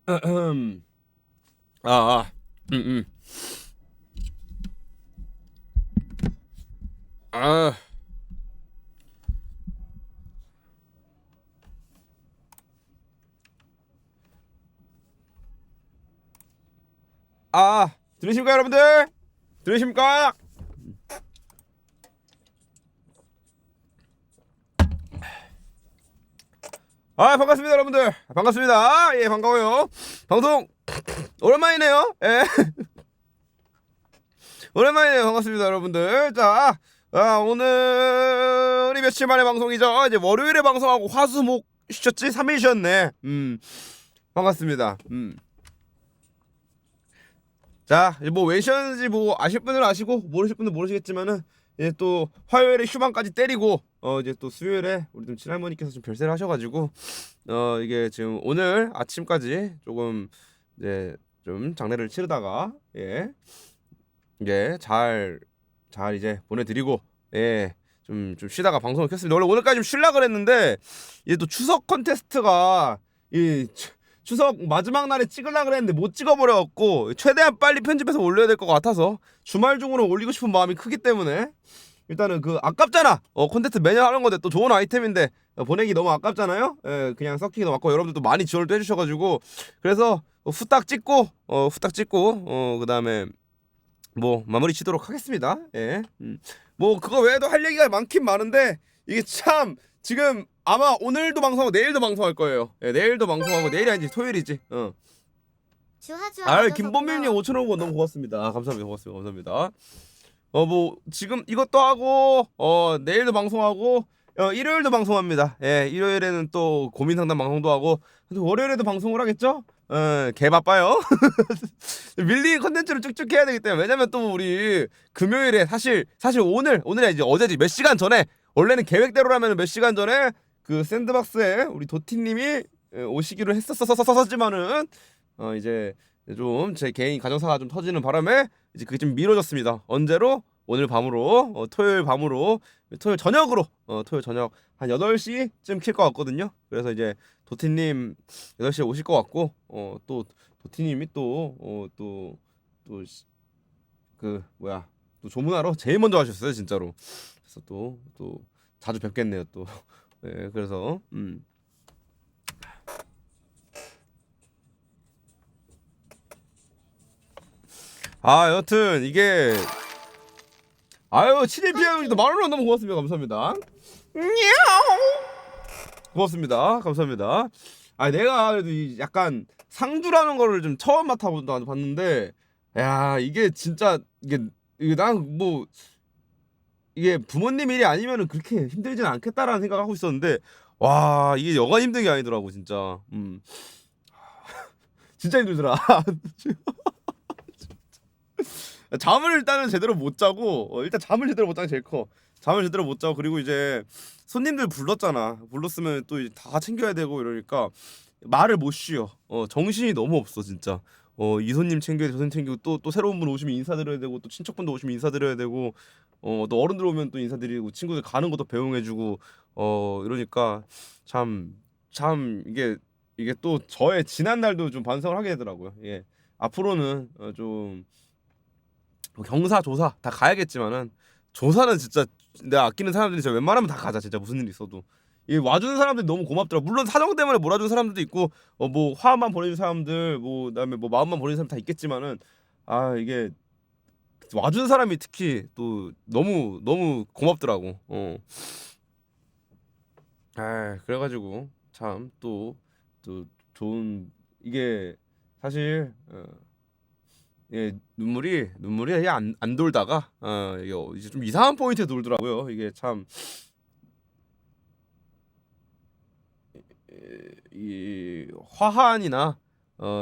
아, 아, 음, 음. 아, 들으십니까, 여러분들? 들으십니까? 반갑습니다, 여러분들. 반갑습니다. 예, 반가워요. 방송 오랜만이네요. 예, 오랜만이네요. 반갑습니다, 여러분들. 자, 오늘이 며칠 만에 방송이죠. 이제 월요일에 방송하고 화수목 쉬셨지? 3일 쉬었네. 반갑습니다. 자, 뭐 왜 쉬었는지 뭐 아실 분은 아시고 모르실 분은 모르시겠지만은 이제 또 화요일에 휴방까지 때리고 이제 또 수요일에 우리 좀 친할머니께서 좀 별세를 하셔가지고 이게 지금 오늘 아침까지 조금 이제 좀 장례를 치르다가 예 이게 잘 이제 보내드리고 예 좀 쉬다가 방송을 켰습니다. 원래 오늘까지 좀 쉬려고 그랬는데 이제 또 추석 컨테스트가 이 추석 마지막 날에 찍으려고 그랬는데 못 찍어버려갖고 최대한 빨리 편집해서 올려야 될 것 같아서 주말 중으로 올리고 싶은 마음이 크기 때문에 일단은 그 아깝잖아. 콘텐츠 매년 하는 건데 또 좋은 아이템인데 보내기 너무 아깝잖아요. 예, 그냥 썩히기 너무 아깝고 여러분들도 많이 지원을 해주셔가지고 그래서 후딱 찍고 그다음에 뭐 마무리 치도록 하겠습니다. 예. 뭐 그거 외에도 할 얘기가 많긴 많은데 이게 참 지금 아마 오늘도 방송하고 내일도 방송할 거예요. 예, 내일도 방송하고 내일이 아니지 토요일이지. 김범민님 5,000원 너무 고맙습니다. 감사합니다. 감사합니다. 뭐 지금 이것도 하고 내일도 방송하고 일요일도 방송합니다. 예, 일요일에는 또 고민 상담 방송도 하고 월요일에도 방송을 하겠죠? 개 바빠요. 밀린 컨텐츠를 쭉쭉 해야 되기 때문에 왜냐면 또 우리 금요일에 사실 오늘이 아니지 어제지 몇 시간 전에 원래는 계획대로라면 몇 시간 전에 그 샌드박스에 우리 도티님이 오시기로 했었지만은 이제 좀 제 개인 가정사가 좀 터지는 바람에 이제 그게 좀 미뤄졌습니다. 언제로? 오늘 밤으로 토요일 밤으로 토요일 저녁으로 토요일 저녁 한 8시쯤 킬 것 같거든요. 그래서 이제 도티님 8시에 오실 것 같고 또 도티님이 또 그 뭐야 또 조문하러 제일 먼저 하셨어요 진짜로. 그래서 또 자주 뵙겠네요 또. 네, 그래서 여튼 이게 7일피아님도 만원 너무 고맙습니다. 감사합니다. 고맙습니다. 감사합니다. 내가 그래도 약간 상주라는 거를 좀 처음 맡아봤는데 야 이게 진짜 이게 난 뭐 이게 부모님 일이 아니면은 그렇게 힘들진 않겠다라는 생각하고 있었는데 와 이게 여간 힘든 게 아니더라고 진짜. 진짜 힘들더라. 잠을 일단은 제대로 못 자고 일단 잠을 제대로 못 자는 게 제일 커. 잠을 제대로 못 자고 그리고 이제 손님들 불렀잖아. 불렀으면 또 다 챙겨야 되고 이러니까 말을 못 쉬어. 정신이 너무 없어 진짜. 이 손님 챙겨야 돼, 저 손님 챙기고 또 새로운 분 오시면 인사드려야 되고 또 친척분도 오시면 인사드려야 되고 또 어른들 오면 또 인사드리고 친구들 가는 것도 배웅해주고 이러니까 참 이게 또 저의 지난 날도 좀 반성을 하게 되더라고요. 예. 앞으로는 좀 경사조사 다 가야겠지만은 조사는 진짜 내가 아끼는 사람들이 진짜 웬만하면 다 가자. 진짜 무슨 일 있어도 이 와주는 사람들이 너무 고맙더라. 물론 사정 때문에 몰아주는 사람들도 있고 뭐 화만 보내주는 사람들 뭐 그다음에 뭐 마음만 보내주는 사람 다 있겠지만은 이게 와주는 사람이 특히 또 너무 고맙더라고. 그래가지고 참 또 좋은 이게 사실 예, 눈물이 안 돌다가 이게 이제 좀 이상한 포인트에 돌더라고요. 이게 참 이 화환이나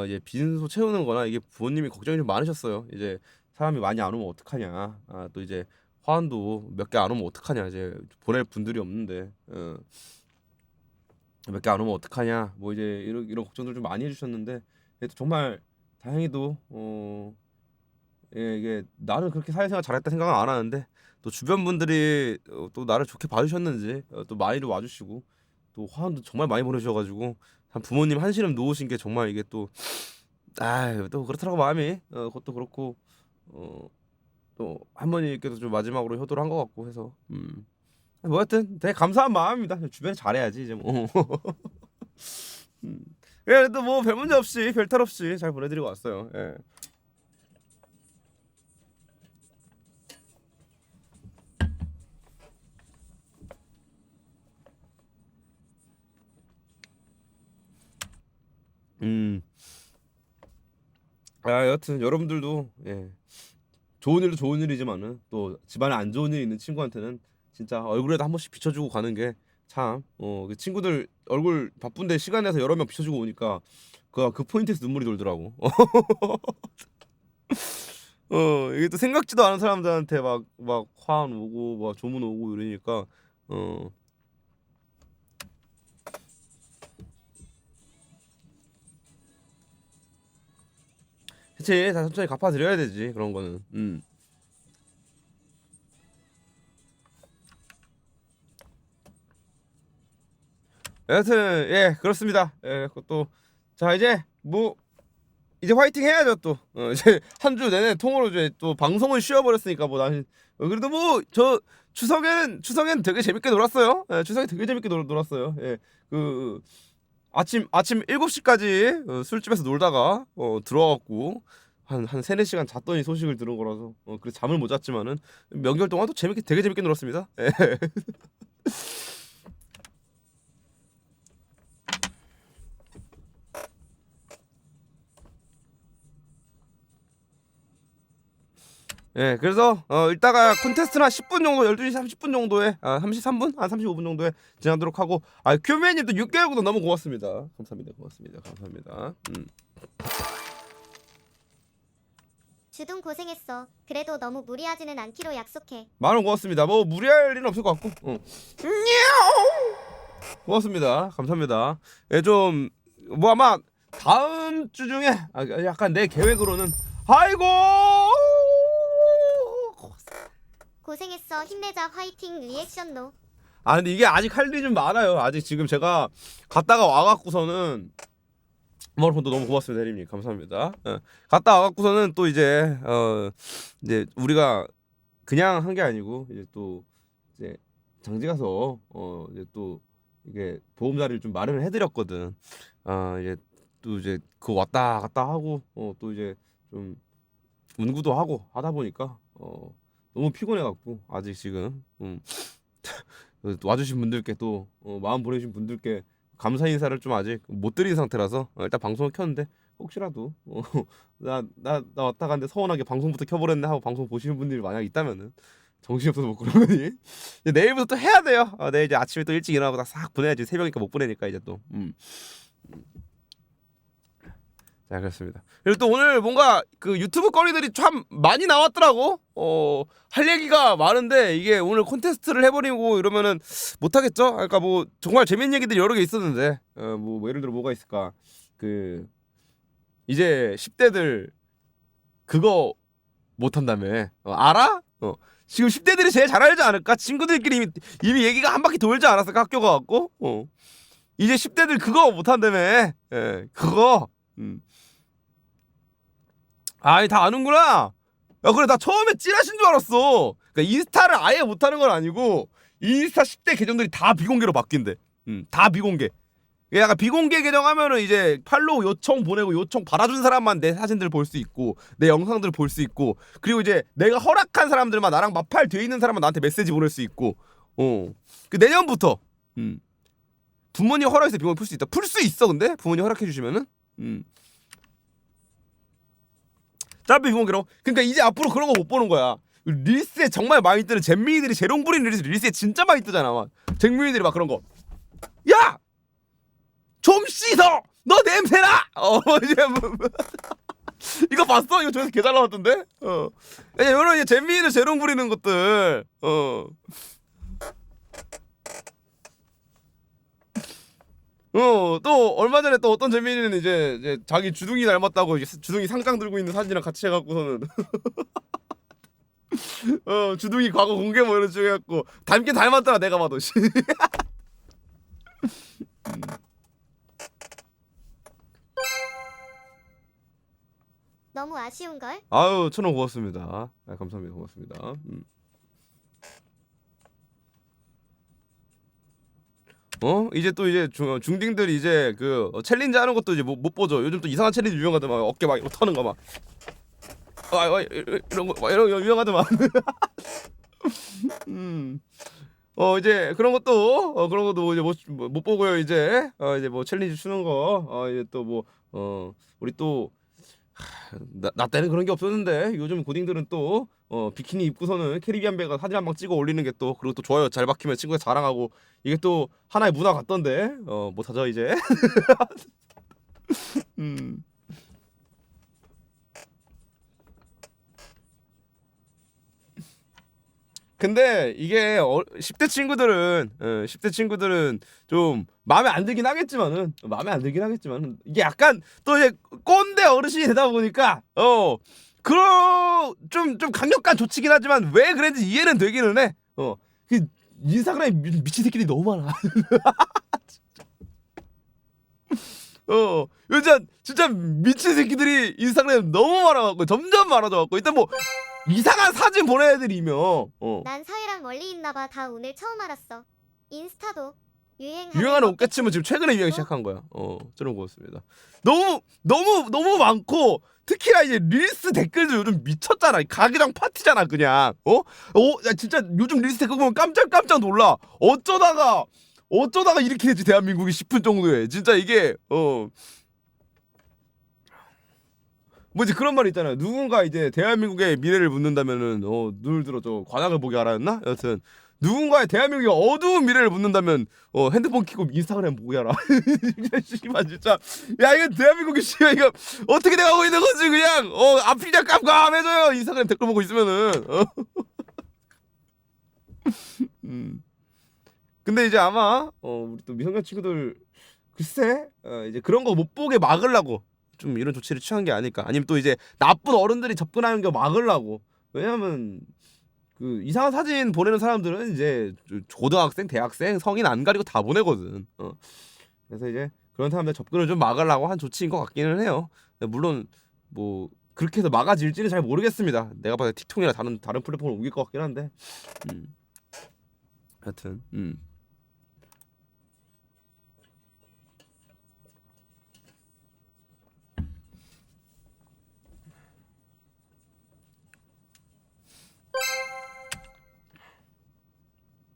이제 빈소 채우는 거나 이게 부모님이 걱정이 좀 많으셨어요. 이제 사람이 많이 안 오면 어떡하냐. 또 이제 화환도 몇 개 안 오면 어떡하냐. 이제 보낼 분들이 없는데 몇 개 안 오면 어떡하냐. 뭐 이제 이런 걱정들 좀 많이 해주셨는데 그래도 정말 다행히도 이게 나는 그렇게 사회생활 잘했다 생각은 안 하는데 또 주변 분들이 또 나를 좋게 봐주셨는지 또 많이도 와주시고 또 화환도 정말 많이 보내주셔가지고 참 부모님 한시름 놓으신 게 정말 이게 또 또 그렇더라고 마음이. 그것도 그렇고 또 할머니께도 좀 마지막으로 효도를 한 것 같고 해서 뭐 하여튼 되게 감사한 마음입니다. 주변에 잘해야지 이제 뭐. 음. 그래도 뭐 별 문제 없이 별탈 없이 잘 보내드리고 왔어요. 예. 음. 여하튼 여러분들도 좋은 일도 좋은 일이지만은 또 집안에 안 좋은 일이 있는 친구한테는 진짜 얼굴에도 한 번씩 비춰주고 가는 게 참 그 친구들 얼굴 바쁜데 시간 내서 여러 명 비춰주고 오니까 그 포인트에서 눈물이 돌더라고. 이게 또 생각지도 않은 사람들한테 막 화환 오고 막 조문 오고 이러니까 그치 다 천천히 갚아드려야 되지 그런 거는. 여하튼 그렇습니다. 그것도 자 이제 뭐 이제 화이팅 해야죠 또. 이제 한 주 내내 통으로 이제 또 방송을 쉬어버렸으니까 뭐 나는 그래도 뭐 저 추석엔 되게 재밌게 놀았어요. 추석에 되게 재밌게 놀았어요. 그 아침 7시까지 술집에서 놀다가 들어와갖고 한 3, 4시간 잤더니 소식을 들은 거라서 그래서 잠을 못 잤지만은 명절 동안 또 되게 재밌게 놀았습니다. 그래서 이따가 콘테스트는 한 10분 정도 12시 30분 정도에 33분? 한 35분 정도에 진행하도록 하고 큐맨님 또 6개월 구독 너무 고맙습니다. 감사합니다. 주둥 고생했어. 그래도 너무 무리하지는 않기로 약속해. 많은 고맙습니다. 뭐 무리할 일은 없을 것 같고 고맙습니다. 감사합니다. 좀 뭐 아마 다음 주 중에 약간 내 계획으로는 아이고 고생했어. 힘내자. 화이팅. 리액션노. 근데 이게 아직 할 일이 좀 많아요. 아직 지금 제가 갔다가 와갖고서는 또 너무 고맙습니다, 대리님. 감사합니다. 갔다 와갖고서는 또 이제 우리가 그냥 한 게 아니고 이제 또 이제 장지 가서 이제 또 이게 보험 자리를 좀 마련을 해드렸거든. 이제 또 이제 그 왔다 갔다 하고 또 이제 좀 운구도 하고 하다 보니까 너무 피곤해갖고 아직 지금 와주신 분들께 또 마음 보내주신 분들께 감사 인사를 좀 아직 못 드린 상태라서 일단 방송을 켰는데 혹시라도 나 왔다 갔는데 서운하게 방송부터 켜버렸네 하고 방송 보시는 분들이 만약 있다면은 정신없어서 못 그런 거니 내일부터 또 해야 돼요. 내일 이제 아침에 또 일찍 일어나고 다 싹 보내야지. 새벽이니까 못 보내니까 이제 또 자 그렇습니다. 그리고 또 오늘 뭔가 그 유튜브 거리들이 참 많이 나왔더라고. 할 얘기가 많은데 이게 오늘 콘테스트를 해버리고 이러면은 못하겠죠. 그러니까 뭐 정말 재밌는 얘기들이 여러 개 있었는데 뭐 예를 들어 뭐가 있을까. 그 이제 10대들 그거 못한다며. 알아? 지금 10대들이 제일 잘 알지 않을까? 친구들끼리 이미 얘기가 한 바퀴 돌지 않았을까? 학교 가갖고 이제 10대들 그거 못한다며. 그거 다 아는구나. 야 그래 나 처음에 찌라신 줄 알았어. 그러니까 인스타를 아예 못하는 건 아니고 인스타 10대 계정들이 다 비공개로 바뀐대. 다 비공개. 약간 비공개 계정 하면은 이제 팔로우 요청 보내고 요청 받아준 사람만 내 사진들 볼 수 있고 내 영상들 볼 수 있고 그리고 이제 내가 허락한 사람들만 나랑 마팔 돼 있는 사람만 나한테 메시지 보낼 수 있고 그 내년부터 부모님 허락해서 비공개 풀 수 있다. 풀 수 있어 근데 부모님 허락해 주시면은 짧은 비공개로. 그러니까 이제 앞으로 그런 거 못 보는 거야. 릴스에 정말 많이 뜨는 잼민이들이 재롱 부리는 릴스에 진짜 많이 뜨잖아. 막 잼민이들이 막 그런 거. 야! 좀 씻어! 너 냄새나! 이제 이거 봤어? 이거 저기서 개 잘 나왔던데? 이런 이제 잼민이들 재롱 부리는 것들. 또 얼마 전에 또 어떤 재민이는 이제 자기 주둥이 닮았다고 주둥이 상장 들고 있는 사진이랑 같이 해갖고서는 주둥이 과거 공개 뭐 이런 식으로 해갖고 닮긴 닮았더라 내가 봐도. 너무 아쉬운걸? 아유, 1,000원 고맙습니다. 아, 감사합니다. 고맙습니다. 이제 또 이제 중딩들이 이제 그 챌린지 하는 것도 이제 못 보죠. 요즘 또 이상한 챌린지 유행하더만. 어깨 막 이거 터는 거 막. 이런 거 막 이런 거 유행하더만. 이제 그런 것도 이제 못 보고요. 이제 이제 뭐 챌린지 추는 거 이제 또 뭐 우리 또 나 때는 그런 게 없었는데 요즘 고딩들은 또 비키니 입고서는 캐리비안 배가 사진 한 방 찍어 올리는 게 또 그리고 또 좋아요 잘 박히면 친구가 자랑하고 이게 또 하나의 문화 같던데 못하죠 이제. 음. 근데 이게 10대 친구들은 좀 마음에 안 들긴 하겠지만은 이게 약간 또 이제 꼰대 어르신이 되다 보니까 그런 좀 강력한 조치긴 하지만 왜 그랬는지 이해는 되기는 해. 그 인스타그램에 미친 새끼들이 너무 많아. 요즘 진짜 미친 새끼들이 인스타그램 너무 많아갖고 점점 많아져갖고 일단 뭐 이상한 사진 보낸 애들이면 난 사회랑 멀리 있나봐. 다 오늘 처음 알았어. 인스타도 유행하는 옷겠지만 지금 최근에 유행 시작한 거야. 저는 그렇습니다. 너무 많고 특히나 이제 릴스 댓글도 요즘 미쳤잖아. 가게장 파티잖아 그냥. 야, 진짜 요즘 릴스 댓글 보면 깜짝 놀라. 어쩌다가 이렇게 되지 대한민국이 싶은 정도에 진짜 이게 뭐지 그런 말 있잖아요. 누군가 이제 대한민국의 미래를 묻는다면은 눈을 들어 저 관악을 보게 하라였나? 여튼 누군가의 대한민국의 어두운 미래를 묻는다면 핸드폰 켜고 인스타그램 보게 하라. 씨발 진짜 야 이거 대한민국이 씨발 이거 어떻게 돼가고 있는 거지 그냥 앞이 그냥 깜깜해져요. 인스타그램 댓글 보고 있으면은. 근데 이제 아마 우리 또 미성년 친구들 글쎄 이제 그런 거 못 보게 막으려고 좀 이런 조치를 취한 게 아닐까. 아니면 또 이제 나쁜 어른들이 접근하는 거 막으려고. 왜냐면 그 이상한 사진 보내는 사람들은 이제 고등학생, 대학생, 성인 안 가리고 다 보내거든. 그래서 이제 그런 사람들 접근을 좀 막으려고 한 조치인 것 같기는 해요. 물론 뭐 그렇게 해서 막아질지는 잘 모르겠습니다. 내가 봐도 틱톡이나 다른 플랫폼을 옮길 것 같긴 한데. 하여튼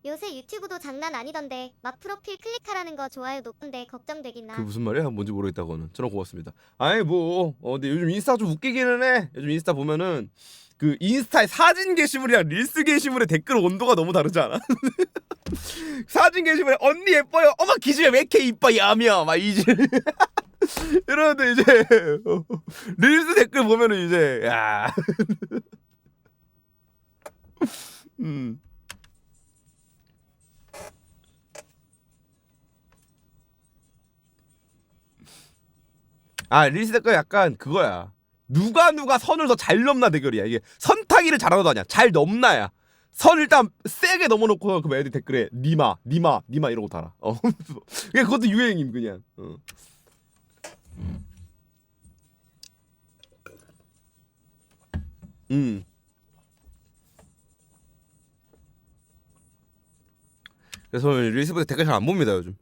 요새 유튜브도 장난 아니던데 막 프로필 클릭하라는 거 좋아요 높은데 걱정되긴 나. 그 무슨 말이야? 뭔지 모르겠다고는. 저는 고맙습니다. 아니 뭐 근데 요즘 인스타 좀 웃기기는 해. 요즘 인스타 보면은 그 인스타의 사진 게시물이랑 릴스 게시물의 댓글 온도가 너무 다르지 않아? 사진 게시물에 언니 예뻐요. 어머 기집애 왜 이렇게 이뻐 야며 막 이제 이러는데 이제 릴스 댓글 보면은 이제 야. 릴스 댓글 약간 그거야. 누가 선을 더 잘 넘나 대결이야. 이게 선 타기를 잘하는 거 아니야. 잘 넘나야. 선 일단 세게 넘어놓고 그 애들 댓글에 니마 이러고 달아. 그냥 그것도 유행임 그냥. 그래서 릴스보다 댓글 잘 안 봅니다 요즘.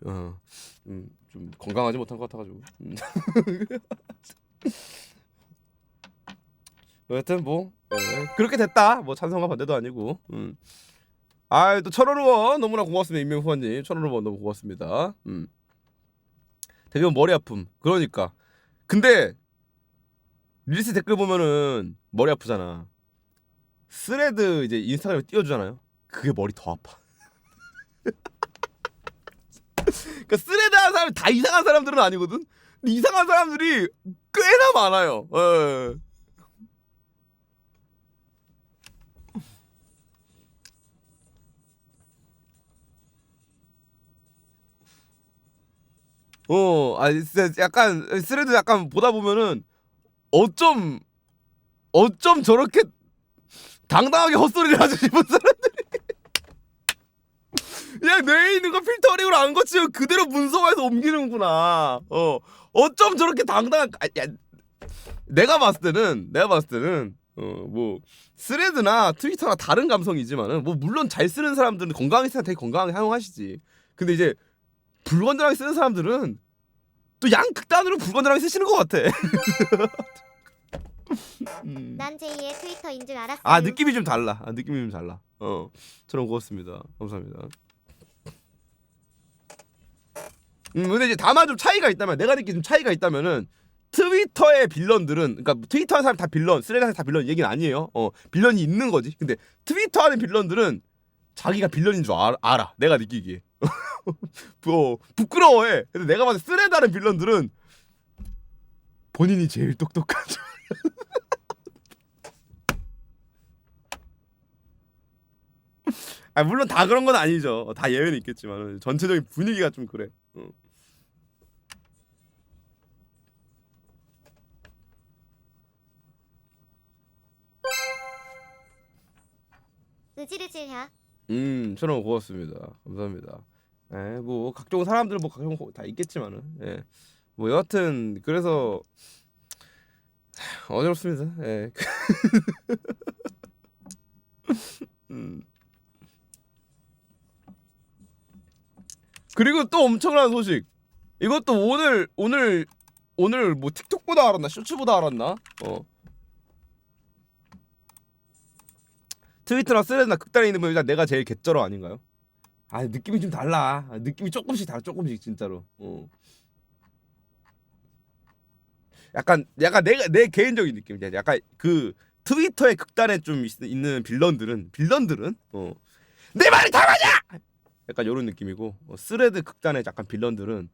좀 건강하지 못한 것 같아가지고. 여하튼 뭐 그렇게 됐다. 뭐 찬성과 반대도 아니고. 또 1,000원 후원 너무나 고맙습니다. 임명 후원님 1,000원 후원 너무 고맙습니다. 되게 머리 아픔. 그러니까. 근데 릴스 댓글 보면은 머리 아프잖아. 스레드 이제 인스타그램에 띄워주잖아요. 그게 머리 더 아파. 그러니까 스레드 하는 사람이 다 이상한 사람들은 아니거든. 근데 이상한 사람들이 꽤나 많아요. 진짜 약간 스레드 약간 보다 보면은 어쩜 저렇게 당당하게 헛소리를 하지 싶은 사람들이 그냥 뇌에 있는 거 필터링으로 안 거치고 그대로 문서화해서 옮기는구나. 어쩜 저렇게 당당한 내가 봤을 때는 뭐 스레드나 트위터나 다른 감성이지만은 뭐 물론 잘 쓰는 사람들은 건강하게 쓰면 되게 건강하게 사용하시지. 근데 이제 불건전하게 쓰는 사람들은 또 양극단으로 불건전하게 쓰시는 것 같아. 난 제2의 트위터인 줄 알았어. 아 느낌이 좀 달라. 저는 그렇습니다. 감사합니다. 근데 이제 다만 좀 차이가 있다면, 내가 느끼는 좀 차이가 있다면은 트위터의 빌런들은, 그러니까 트위터 하는 사람 다 빌런, 스레드 하는 사람 다 빌런 얘기는 아니에요. 빌런이 있는 거지. 근데 트위터 하는 빌런들은 자기가 빌런인 줄 알아. 내가 느끼기에. 부끄러워해. 근데 내가 봤을 때 스레드 하는 빌런들은 본인이 제일 똑똑한 줄. 아 물론 다 그런 건 아니죠. 다 예외는 있겠지만 전체적인 분위기가 좀 그래. 으질으질야. 저는 고맙습니다. 감사합니다. 예, 뭐 각종 사람들 뭐 각종 다 있겠지만은, 예, 뭐 여하튼 그래서 어렵습니다. 예. 그리고 또 엄청난 소식. 이것도 오늘 뭐 틱톡보다 알았나 쇼츠보다 알았나? 트위터나 스레드나 극단에 있는 분 일단 내가 제일 개쩔어 아닌가요? 아 느낌이 좀 달라. 느낌이 조금씩 달라. 조금씩 진짜로. 약간 내 개인적인 느낌이야. 약간 그 트위터의 극단에 좀 있는 빌런들은 내 말이 다 맞아. 약간 요런 느낌이고, 스레드 극단의 약간 빌런들은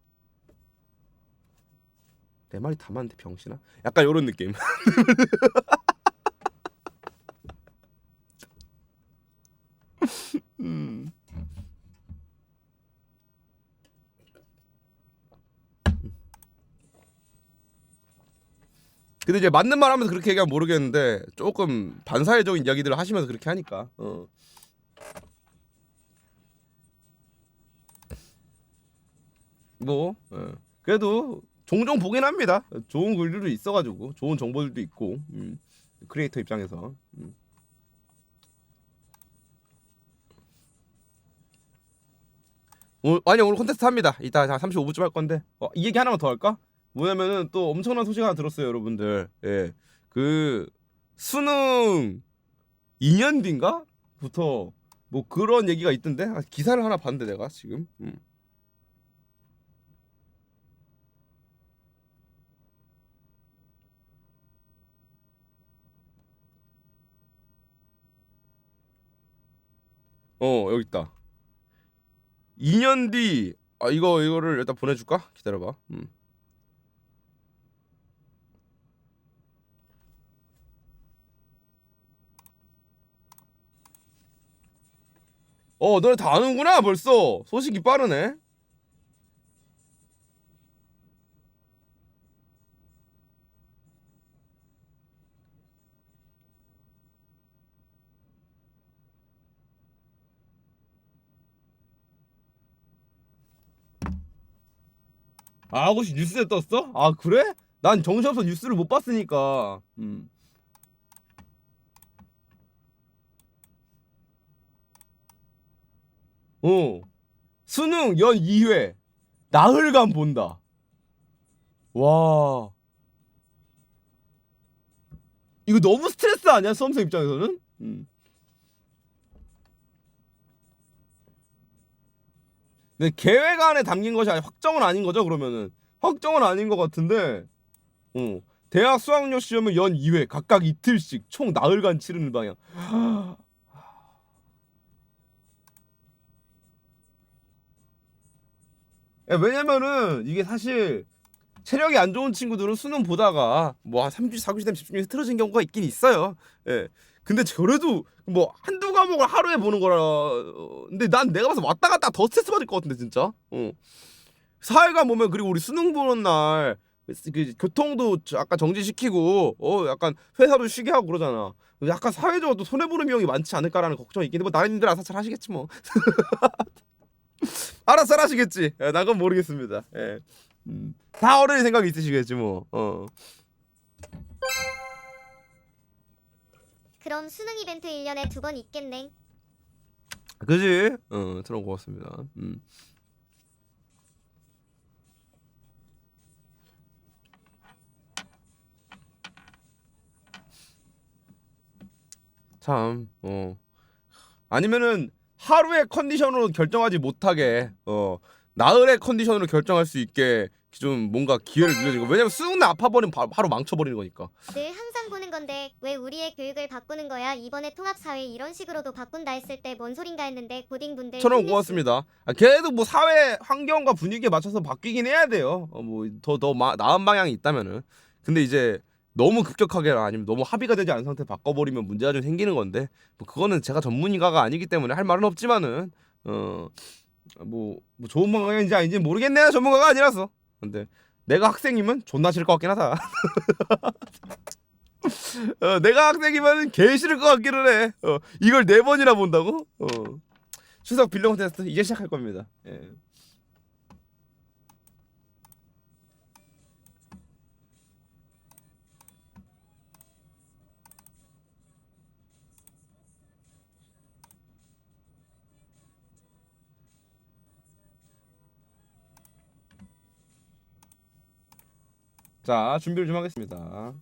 내 말이 다 맞는데 병신아? 약간 요런 느낌. 근데 이제 맞는 말 하면서 그렇게 얘기하면 모르겠는데 조금 반사회적인 이야기들을 하시면서 그렇게 하니까 뭐 그래도 종종 보긴 합니다. 좋은 글들도 있어가지고 좋은 정보들도 있고, 크리에이터 입장에서. 아니 오늘 콘테스트 합니다. 이따 35분쯤 할 건데, 이 얘기 하나만 더 할까? 뭐냐면은 또 엄청난 소식 하나 들었어요, 여러분들. 예, 그 수능 2년 뒤인가부터 뭐 그런 얘기가 있던데, 기사를 하나 봤는데 내가 지금. 여기 있다. 2년 뒤. 이거를 일단 보내줄까? 기다려봐. 너네 다 아는구나 벌써. 소식이 빠르네. 혹시 뉴스에 떴어? 아 그래? 난 정신없어 뉴스를 못 봤으니까. 수능 연 2회 나흘간 본다. 와, 이거 너무 스트레스 아니야 수험생 입장에서는? 근데 계획 안에 담긴 것이 아니, 확정은 아닌 거죠 그러면은? 확정은 아닌 것 같은데. 대학 수학력 시험을 연 2회 각각 이틀씩 총 나흘간 치르는 방향. 왜냐면은 이게 사실 체력이 안 좋은 친구들은 수능 보다가 뭐 한 3주 4주 되면 집중해서 틀어진 경우가 있긴 있어요. 예. 근데 그래도 뭐 한두 과목을 하루에 보는 거라. 근데 난 내가 봐서 왔다 갔다 더 스트레스 받을 것 같은데 진짜. 사회관 보면, 그리고 우리 수능 보는 날 그 교통도 아까 정지시키고 약간 회사도 쉬게 하고 그러잖아. 약간 사회적으로 또 손해 보는 비용이 많지 않을까라는 걱정이 있긴 해. 뭐 나님들 알아서 잘 하시겠지 뭐. 알아서 잘 하시겠지. 난 그건 모르겠습니다. 예. 다 어른의 생각이 있으시겠지 뭐. 그럼 수능 이벤트 1년에 2번 있겠네. 그지? 트럼 고맙습니다. 참, 아니면은 하루의 컨디션으로 결정하지 못하게, 나흘의 컨디션으로 결정할 수 있게 좀 뭔가 기회를 늘려주고. 왜냐면 수능 날 아파버리면 바로 망쳐버리는 거니까. 늘 항상 보는 건데 왜 우리의 교육을 바꾸는 거야? 이번에 통합사회 이런 식으로도 바꾼다 했을 때 뭔 소린가 했는데 고딩분들 천원 힘내시. 고맙습니다. 걔도 뭐 사회 환경과 분위기에 맞춰서 바뀌긴 해야 돼요. 뭐 더 나은 방향이 있다면은. 근데 이제 너무 급격하게 아니면 너무 합의가 되지 않은 상태 바꿔버리면 문제가 좀 생기는 건데, 뭐 그거는 제가 전문가가 아니기 때문에 할 말은 없지만은 뭐 좋은 방향인지 아닌지 모르겠네요. 전문가가 아니라서. 근데 내가 학생이면 존나 싫을 것 같긴 하다. 내가 학생이면 개 싫을 것 같기는 해. 이걸 4번이나 본다고? 추석 빌런 콘테스트 이제 시작할 겁니다. 예. 자, 준비를 좀 하겠습니다.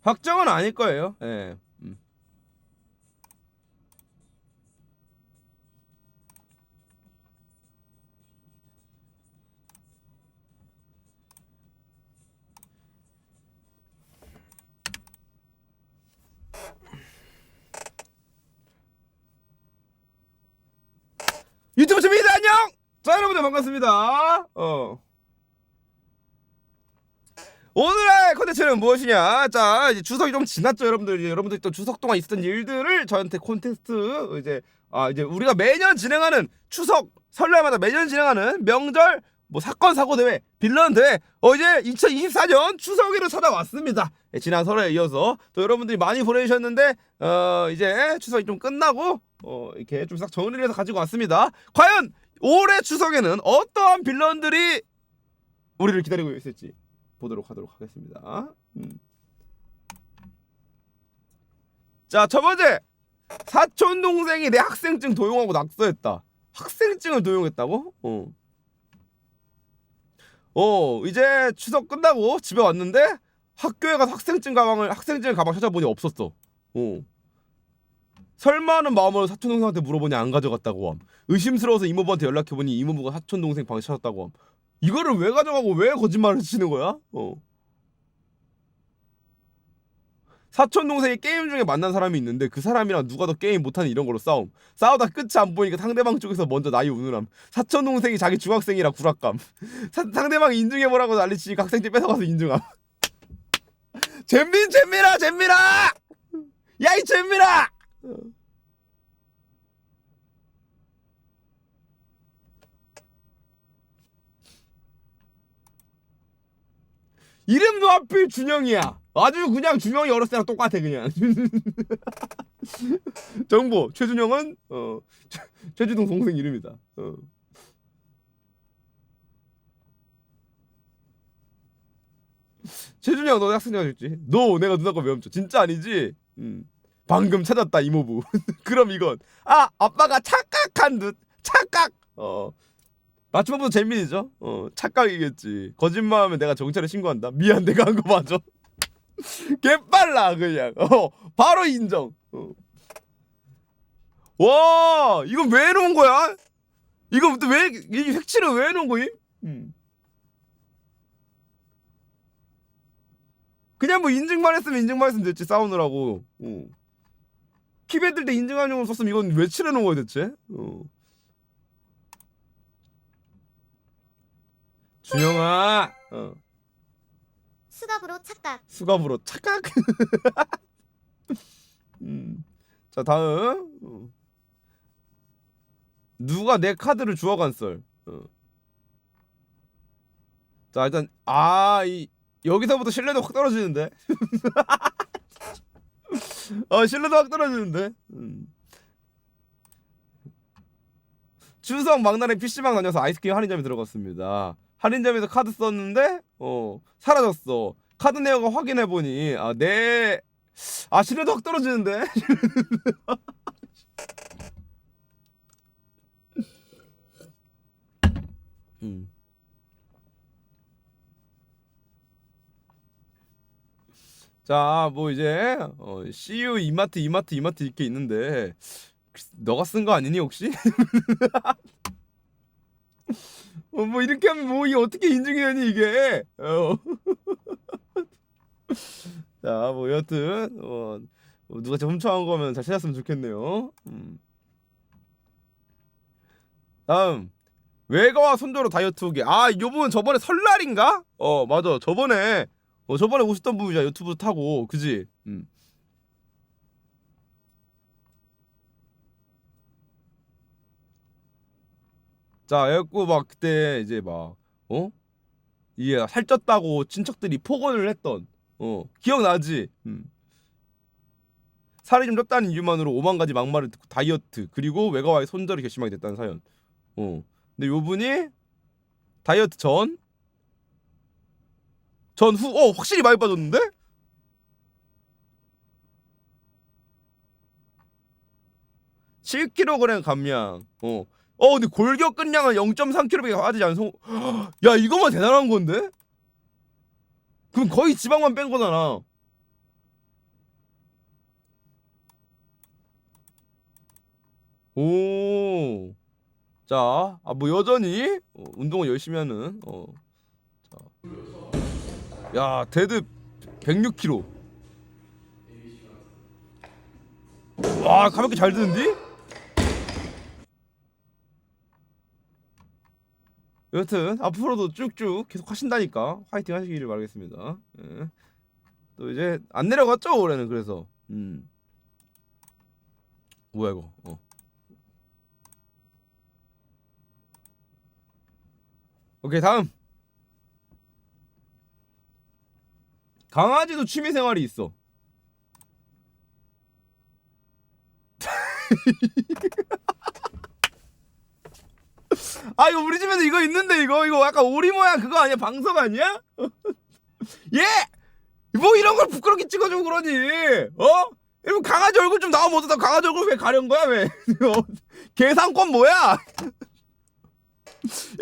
확정은 아닐 거예요. 예. 유튜브 준비다 안녕. 자, 여러분들 반갑습니다. 오늘의 컨텐츠는 무엇이냐? 자, 이제 추석이 좀 지났죠, 여러분들. 이제 여러분들 또 추석 동안 있었던 일들을 저한테 콘테스트 이제 우리가 매년 진행하는 추석 설날마다 매년 진행하는 명절 뭐 사건 사고 대회, 빌런 대회. 이제 2024년 추석이로 찾아왔습니다. 예, 지난 설에 이어서 또 여러분들이 많이 보내주셨는데 이제 추석이 좀 끝나고 이렇게 좀 싹 정리를 해서 가지고 왔습니다. 과연 올해 추석에는 어떠한 빌런들이 우리를 기다리고 있을지 보도록 하도록 하겠습니다. 자, 첫 번째, 사촌 동생이 내 학생증 도용하고 낙서했다. 학생증을 도용했다고? 이제 추석 끝나고 집에 왔는데 학교에 가서 학생증 가방 찾아보니 없었어. 설마 하는 마음으로 사촌 동생한테 물어보니 안 가져갔다고 함. 의심스러워서 이모부한테 연락해보니 이모부가 사촌 동생 방에 찾았다고 함. 이거를 왜 가져가고 왜 거짓말을 치는 거야? 사촌 동생이 게임 중에 만난 사람이 있는데 그 사람이랑 누가 더 게임 못하는 이런 걸로 싸우다 끝이 안 보이니까 상대방 쪽에서 먼저 나이 우는함. 사촌 동생이 자기 중학생이라 구락감. 상대방이 인증해보라고 난리치니까 학생증 뺏어가서 인증함. 잼민아 야, 이 잼민아. 이름도 하필 준영이야. 아주 그냥 준영이 어렸을 때랑 똑같아 그냥. 정보 최준영은 최주동 동생 이름이다. 최준영 너 학생증 줬지? 너 내가 누나 거 왜 훔쳐? 진짜 아니지? 방금 찾았다 이모부. 그럼 이건 아빠가 착각한 듯. 착각. 맞춤법도 재민이죠. 착각이겠지. 거짓말하면 내가 경찰에 신고한다. 미안 내가 한 거 맞아. 개빨라 그냥. 바로 인정. 와, 이건 왜 해놓은 거야? 이거 또 왜 이 색칠을 왜 해놓은 거임? 그냥 뭐 인증만 했으면 됐지. 싸우느라고. 키베들 때 인증하려고 썼으면 이건 왜 칠해놓은 거야 대체? 준영아. 수갑으로 착각. 자, 다음. 누가 내 카드를 주워간 썰. 자, 일단 여기서부터 신뢰도 확 떨어지는데. 신뢰도 확 떨어지는데. 추석 막날에 PC방 다녀서 아이스크림 할인점에 들어갔습니다. 할인점에서 카드 썼는데 사라졌어. 카드 내역을 확인해보니 신뢰도 확 떨어지는데. 자, 뭐 이제 CU 이마트 이렇게 있는데 너가 쓴 거 아니니 혹시? 뭐 이렇게 하면 뭐 이게 어떻게 인증이 되니 이게? 자, 뭐 여튼 누가 좀 훔쳐간 거면 잘 찾았으면 좋겠네요. 다음 외가와 손조로 다이어트 후기. 요분 저번에 설날인가? 맞아. 저번에 오셨던 분이잖아. 유튜브 타고. 그지? 자, 그래갖고 막 그때 이제 막 이게 살쪘다고 친척들이 폭언을 했던 기억나지? 살이 좀 쪘다는 이유만으로 5만 가지 막말을 듣고 다이어트 그리고 외가와의 손절이 결심하게 됐다는 사연. 근데 요분이 다이어트 전 후 확실히 많이 빠졌는데? 7kg 감량. 근데 골격 근량은 0.3kg밖에 빠지지 않은 야, 이거만 대단한 건데? 그럼 거의 지방만 뺀 거잖아. 오. 자, 뭐 여전히 운동을 열심히 하는 자. 야, 데드 106kg. 와, 가볍게 잘 드는디? 여튼 앞으로도 쭉쭉 계속 하신다니까 화이팅 하시기를 바라겠습니다. 예. 또 이제 안 내려갔죠 올해는. 그래서 뭐야 이거. 오케이, 다음. 강아지도 취미생활이 있어. 이거 우리 집에도 이거 있는데 이거 약간 오리 모양 그거 아니야? 방석 아니야? 예? 뭐 이런 걸 부끄럽게 찍어주고 그러니? 이러면 강아지 얼굴 좀 나오면 어쩌다. 강아지 얼굴 왜 가려는 거야 왜? 계산권 뭐야?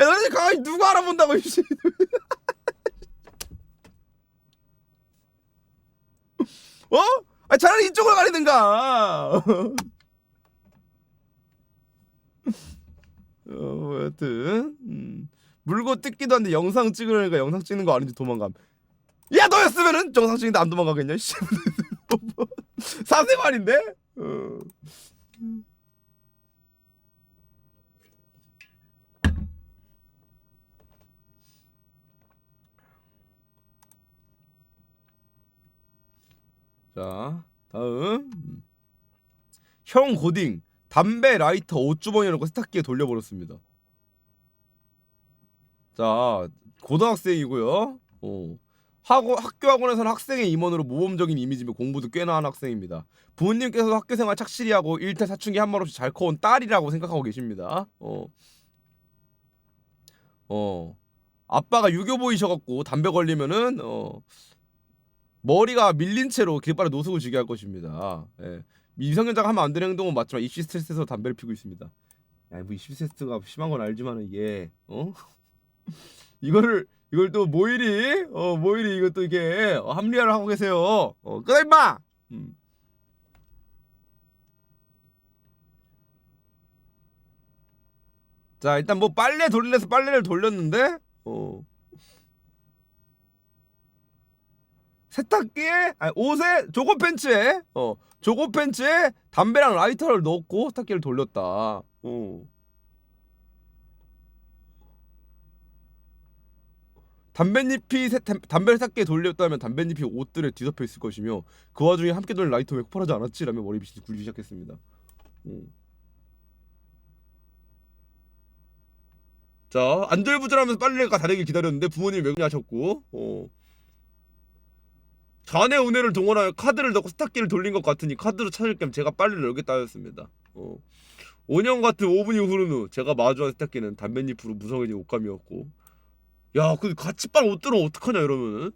야, 너네 강아지 누가 알아본다고 이씨. 차라리 이쪽으로 가리든가. 여튼 물고 뜯기도 한데 영상 찍으려니까 영상 찍는 거 아닌지 도망감. 야, 너였으면은 영상 찍는데 안 도망가겠냐? 씨. 사생활인데? 자, 다음. 형 고딩 담배 라이터 옷주머니에 넣고 세탁기에 돌려버렸습니다. 자, 고등학생이고요. 학교 학원에서는 학생의 임원으로 모범적인 이미지며 공부도 꽤나 한 학생입니다. 부모님께서도 학교생활 착실히 하고 일탈 사춘기 한 말 없이 잘 커온 딸이라고 생각하고 계십니다. 아빠가 유교보이셔갖고 담배 걸리면은 머리가 밀린 채로 길바닥 노숙을 지게 할 것입니다. 예. 미성년자가 하면 안 되는 행동은 맞지만 입시 스트레스에서 담배를 피우고 있습니다. 야, 뭐 입시 스트레스가 심한 건 알지만은 이게 이걸 또 모일이 이것도 이게 합리화를 하고 계세요. 끄다 임마. 자, 일단 뭐 빨래 돌리래서 빨래를 돌렸는데 세탁기에 옷에 조거 팬츠에 담배랑 라이터를 넣고 세탁기를 돌렸다. 담배를 세탁기에 돌렸다면 담뱃잎이 옷들에 뒤덮여 있을 것이며 그 와중에 함께 돌린 라이터 왜 폭발하지 않았지? 라며 머리빗이 굴리기 시작했습니다. 자, 안절부절하면서 빨래가 다르게 기다렸는데 부모님이 외근하셨고 자네 운해를 동원하여 카드를 넣고 스타키를 돌린 것 같으니 카드로 찾을 겸 제가 빨리를 열겠다 하였습니다. 5년 같은 5분이 흐른 후 제가 마주한 스타키는 담뱃잎으로 무성해진 옷감이었고, 야 근데 같이 빨 옷들은 어떡하냐 이러면은.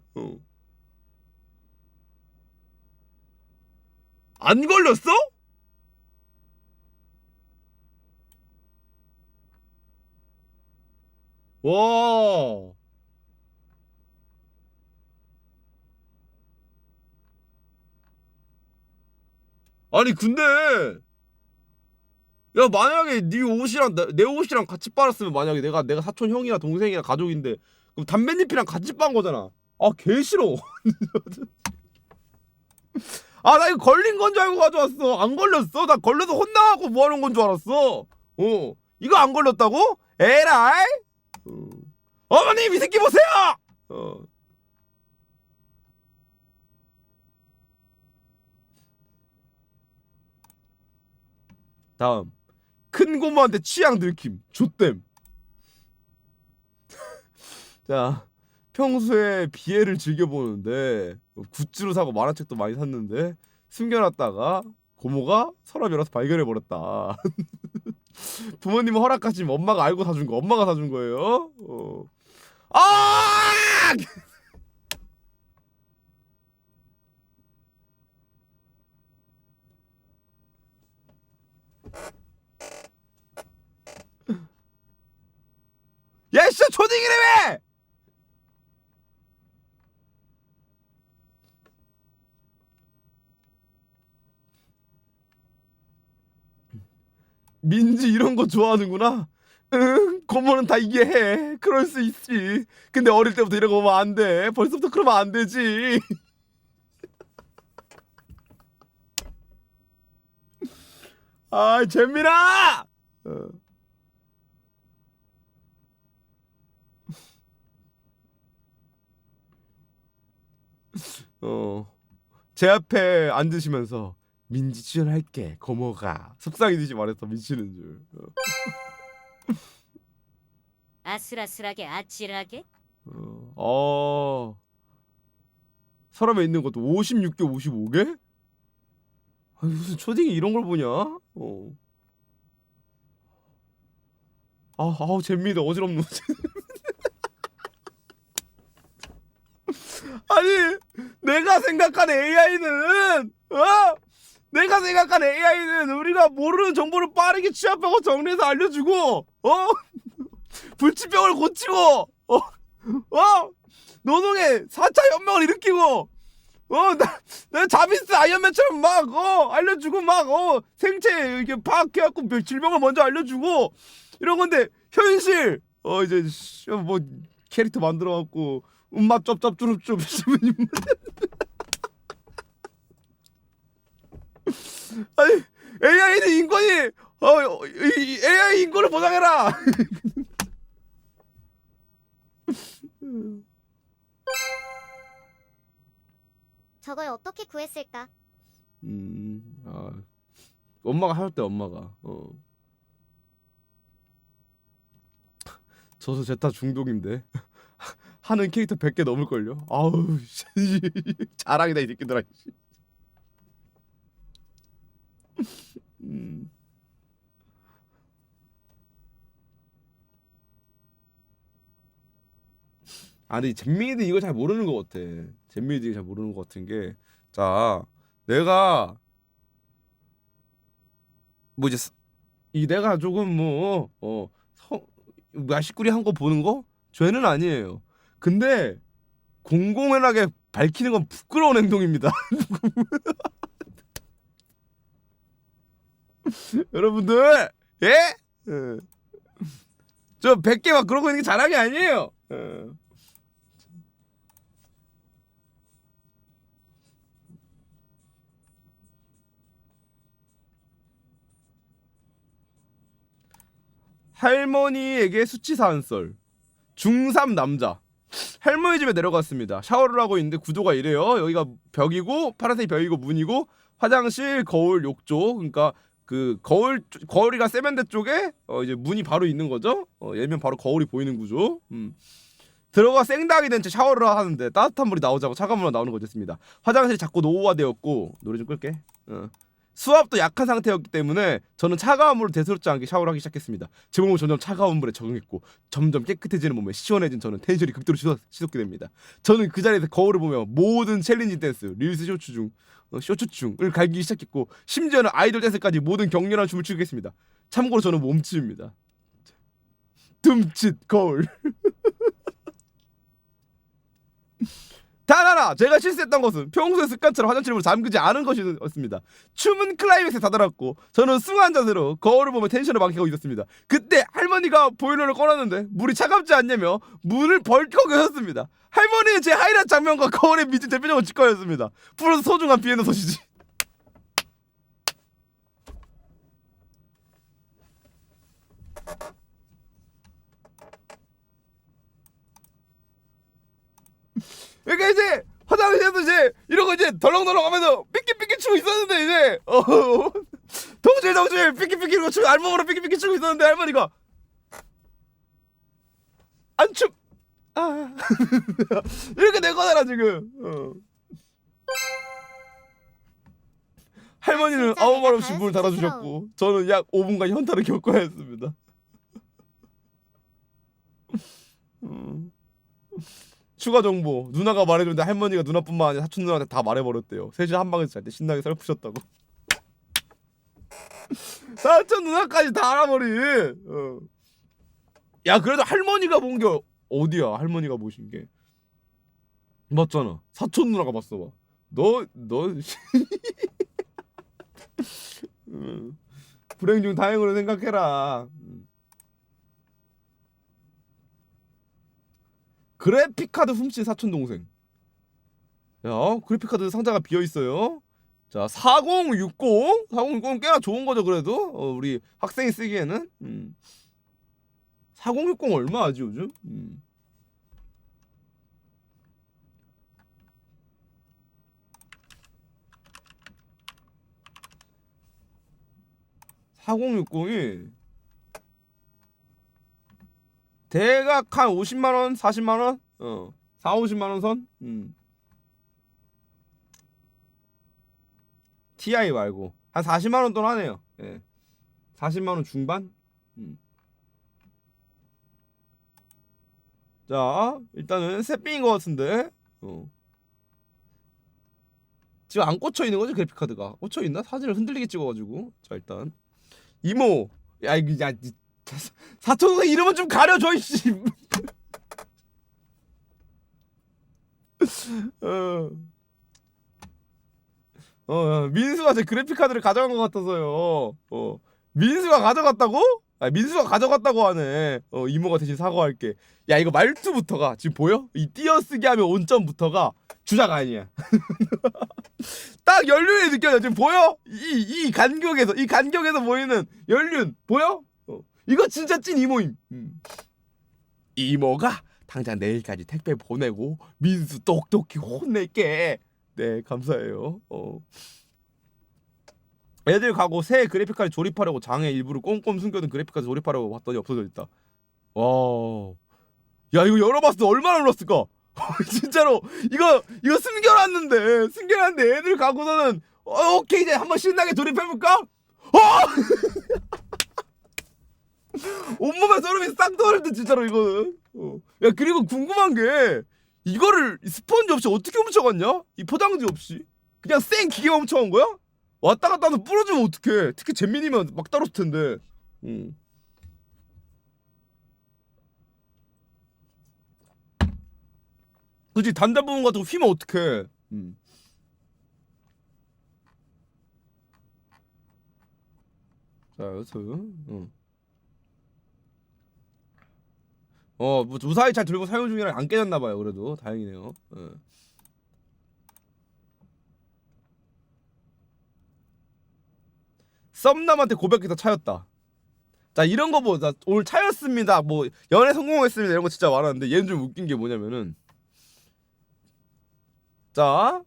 안 걸렸어? 와. 아니 근데 야 만약에 네 옷이랑 내 옷이랑 같이 빨았으면, 만약에 내가 사촌 형이나 동생이나 가족인데 그럼 담뱃잎이랑 같이 빤 거잖아. 아 개 싫어. 아 나 이거 걸린 건 줄 알고 가져왔어. 안 걸렸어. 나 걸려서 혼나고 뭐 하는 건 줄 알았어. 이거 안 걸렸다고? 에라이. 어머님 이 새끼 보세요. 어. 다음 큰 고모한테 취향 들킴 좆댐. 자, 평소에 비애를 즐겨보는데 굿즈로 사고 만화책도 많이 샀는데 숨겨놨다가 고모가 서랍이라서 발견해버렸다. 부모님 허락하시면 엄마가 알고 사준 거, 엄마가 사준 거예요. 아! 야, 진짜 초딩이래매! 민지 이런 거 좋아하는구나. 응, 고모는 다 이해해. 그럴 수 있지. 근데 어릴 때부터 이런 거 보면 안 돼. 벌써부터 그러면 안 되지. 아, 재민아! 제 앞에 앉으시면서 민지 출연할게 고모가 속상해지지 말했어. 미치는 줄. 아슬아슬하게 아찔하게. 서랍에 있는 것도 56개 55개? 아니 무슨 초딩이 이런 걸 보냐? 아우 재미다. 어지럽노. 아니 내가 생각한 AI는 내가 생각한 AI는 우리가 모르는 정보를 빠르게 취합하고 정리해서 알려주고 불치병을 고치고 노동의 4차 혁명을 일으키고 나 자비스 아이언맨처럼 막 알려주고 막 생체 이렇게 파악해갖고 질병을 먼저 알려주고 이런 건데, 현실 이제 뭐 캐릭터 만들어갖고 음맛 쩝쩝쭈릅쭈 아니 AI는 인권이 AI 인권을 보장해라. 저걸 어떻게 구했을까? 엄마가 할 때 엄마가 저도 제타 중독인데 하는 캐릭터 100개 넘을걸요. 아우 자랑이다 이 새끼들아. 아니 잼민이들 이거 잘 모르는 것 같아. 잼민이들이 잘 모르는 것 같은 게, 자 내가 뭐 이제 내가 조금 야식구리 한 거 보는 거 죄는 아니에요. 근데 공공연하게 밝히는 건 부끄러운 행동입니다. 여러분들 예? 저 100개 막 그러고 있는 게 자랑이 아니에요. 할머니에게 수치사 한 썰. 중3 남자. 할머니 집에 내려갔습니다. 샤워를 하고 있는데 구조가 이래요. 여기가 벽이고 파란색 벽이고 문이고 화장실, 거울, 욕조. 그러니까 그 거울이가 세면대 쪽에 이제 문이 바로 있는 거죠. 열면 바로 거울이 보이는 구조. 들어가 생닭이 된 채 샤워를 하는데 따뜻한 물이 나오자고 차가운 물이 나오는 거였습니다. 화장실이 자꾸 노후화되었고 노래 좀 끌게. 수압도 약한 상태였기 때문에 저는 차가운 물을 대수롭지 않게 샤워를 하기 시작했습니다. 제 몸은 점점 차가운 물에 적응했고 점점 깨끗해지는 몸에 시원해진 저는 텐션이 극도로 치솟게 됩니다. 저는 그 자리에서 거울을 보며 모든 챌린지 댄스, 릴스 쇼츠중을 갈기기 시작했고 심지어는 아이돌 댄스까지 모든 격렬한 춤을 추겠습니다. 참고로 저는 몸치입니다. 둠칫 거울. 단 하나 제가 실수했던 것은 평소의 습관처럼 화장실을 잠그지 않은 것이었습니다. 춤은 클라이맥스에 다다랐고 저는 숭한 자세로 거울을 보며 텐션을 만끽하고 있었습니다. 그때 할머니가 보일러를 꺼놨는데 물이 차갑지 않냐며 문을 벌컥 여셨습니다. 할머니는 제 하이라이트 장면과 거울에 미친 대표적인 직관이었습니다. 풀어서 소중한 비엔나 소시지. 그러니까 이제 화장실에서 이제 이러고 이제 덜렁덜렁하면서 삐끼삐끼 추고 있었는데 이제 동실 삐끼삐끼 이러고 추고 알몸으로 삐끼삐끼 추고 있었는데 할머니가 안춤 이렇게 된 거잖아 지금. 할머니는 진짜 아무 말 내가 없이 다 문을 닫아주셨고 저는 약 5분간 현타를 겪어야 했습니다. 추가 정보. 누나가 말해줬는데 할머니가 누나뿐만 아니라 사촌 누나한테 다 말해버렸대요. 셋이 한 방에서 잘 때 신나게 썰푸셨다고. 사촌 누나까지 다 알아버린. 야 그래도 할머니가 본 게 어디야? 할머니가 보신 게 맞잖아. 사촌 누나가 봤어 봐. 너 불행 중 다행으로 생각해라. 그래픽카드 훔친 사촌 동생. 야, 그래픽카드 상자가 비어 있어요. 자, 4060 꽤나 좋은 거죠 그래도. 우리 학생이 쓰기에는. 4060 얼마하지 요즘? 4060이 대각 한 50만원, 40만원? 4, 50만원 선? TI 말고 한 40만원 돈 하네요. 예. 40만원 중반? 자, 일단은 새삥인 것 같은데 지금 안 꽂혀있는 거지 그래픽카드가? 꽂혀있나? 사진을 흔들리게 찍어가지고. 자, 일단 이모. 야, 이거 야 사촌동생 이름은 좀 가려줘 이씨. 민수가 제 그래픽카드를 가져간 것 같아서요. 민수가 가져갔다고? 아, 민수가 가져갔다고 하네. 이모가 대신 사과할게. 야 이거 말투부터가 지금 보여? 이 띄어쓰기 하면 온점부터가 주작 아니야. 딱 연륜이 느껴져. 지금 보여? 이 간격에서 보이는 연륜 보여? 이거 진짜 찐 이모임. 이모가 당장 내일까지 택배 보내고 민수 똑똑히 혼낼게. 네 감사해요. 애들 가고 새 그래픽카드 조립하려고 장에 일부러 꼼꼼 숨겨둔 그래픽카드 조립하려고 봤더니 없어져 있다. 와, 야 이거 열어봤을 때 얼마나 놀랐을까? 진짜로 이거 숨겨놨는데 애들 가고서는 오케이 이제 한번 신나게 조립해볼까? 온몸에 소름이 싹 돋는데 진짜로 이거는. 야 그리고 궁금한 게 이거를 스펀지 없이 어떻게 훔쳐갔냐? 이 포장지 없이 그냥 생 기계만 훔쳐간 거야? 왔다 갔다 하면 부러지면 어떡해. 특히 잼민이면 막 따랐을 텐데. 그치 단자 부분 같은 거 휘면 어떡해. 자 여튼 뭐 무사히 잘 들고 사용 중이라 안 깨졌나봐요. 그래도 다행이네요. 썸남한테 고백해서 차였다. 자 이런 거 뭐 오늘 차였습니다. 뭐 연애 성공했습니다. 이런 거 진짜 많았는데 얘는 좀 웃긴 게 뭐냐면은 자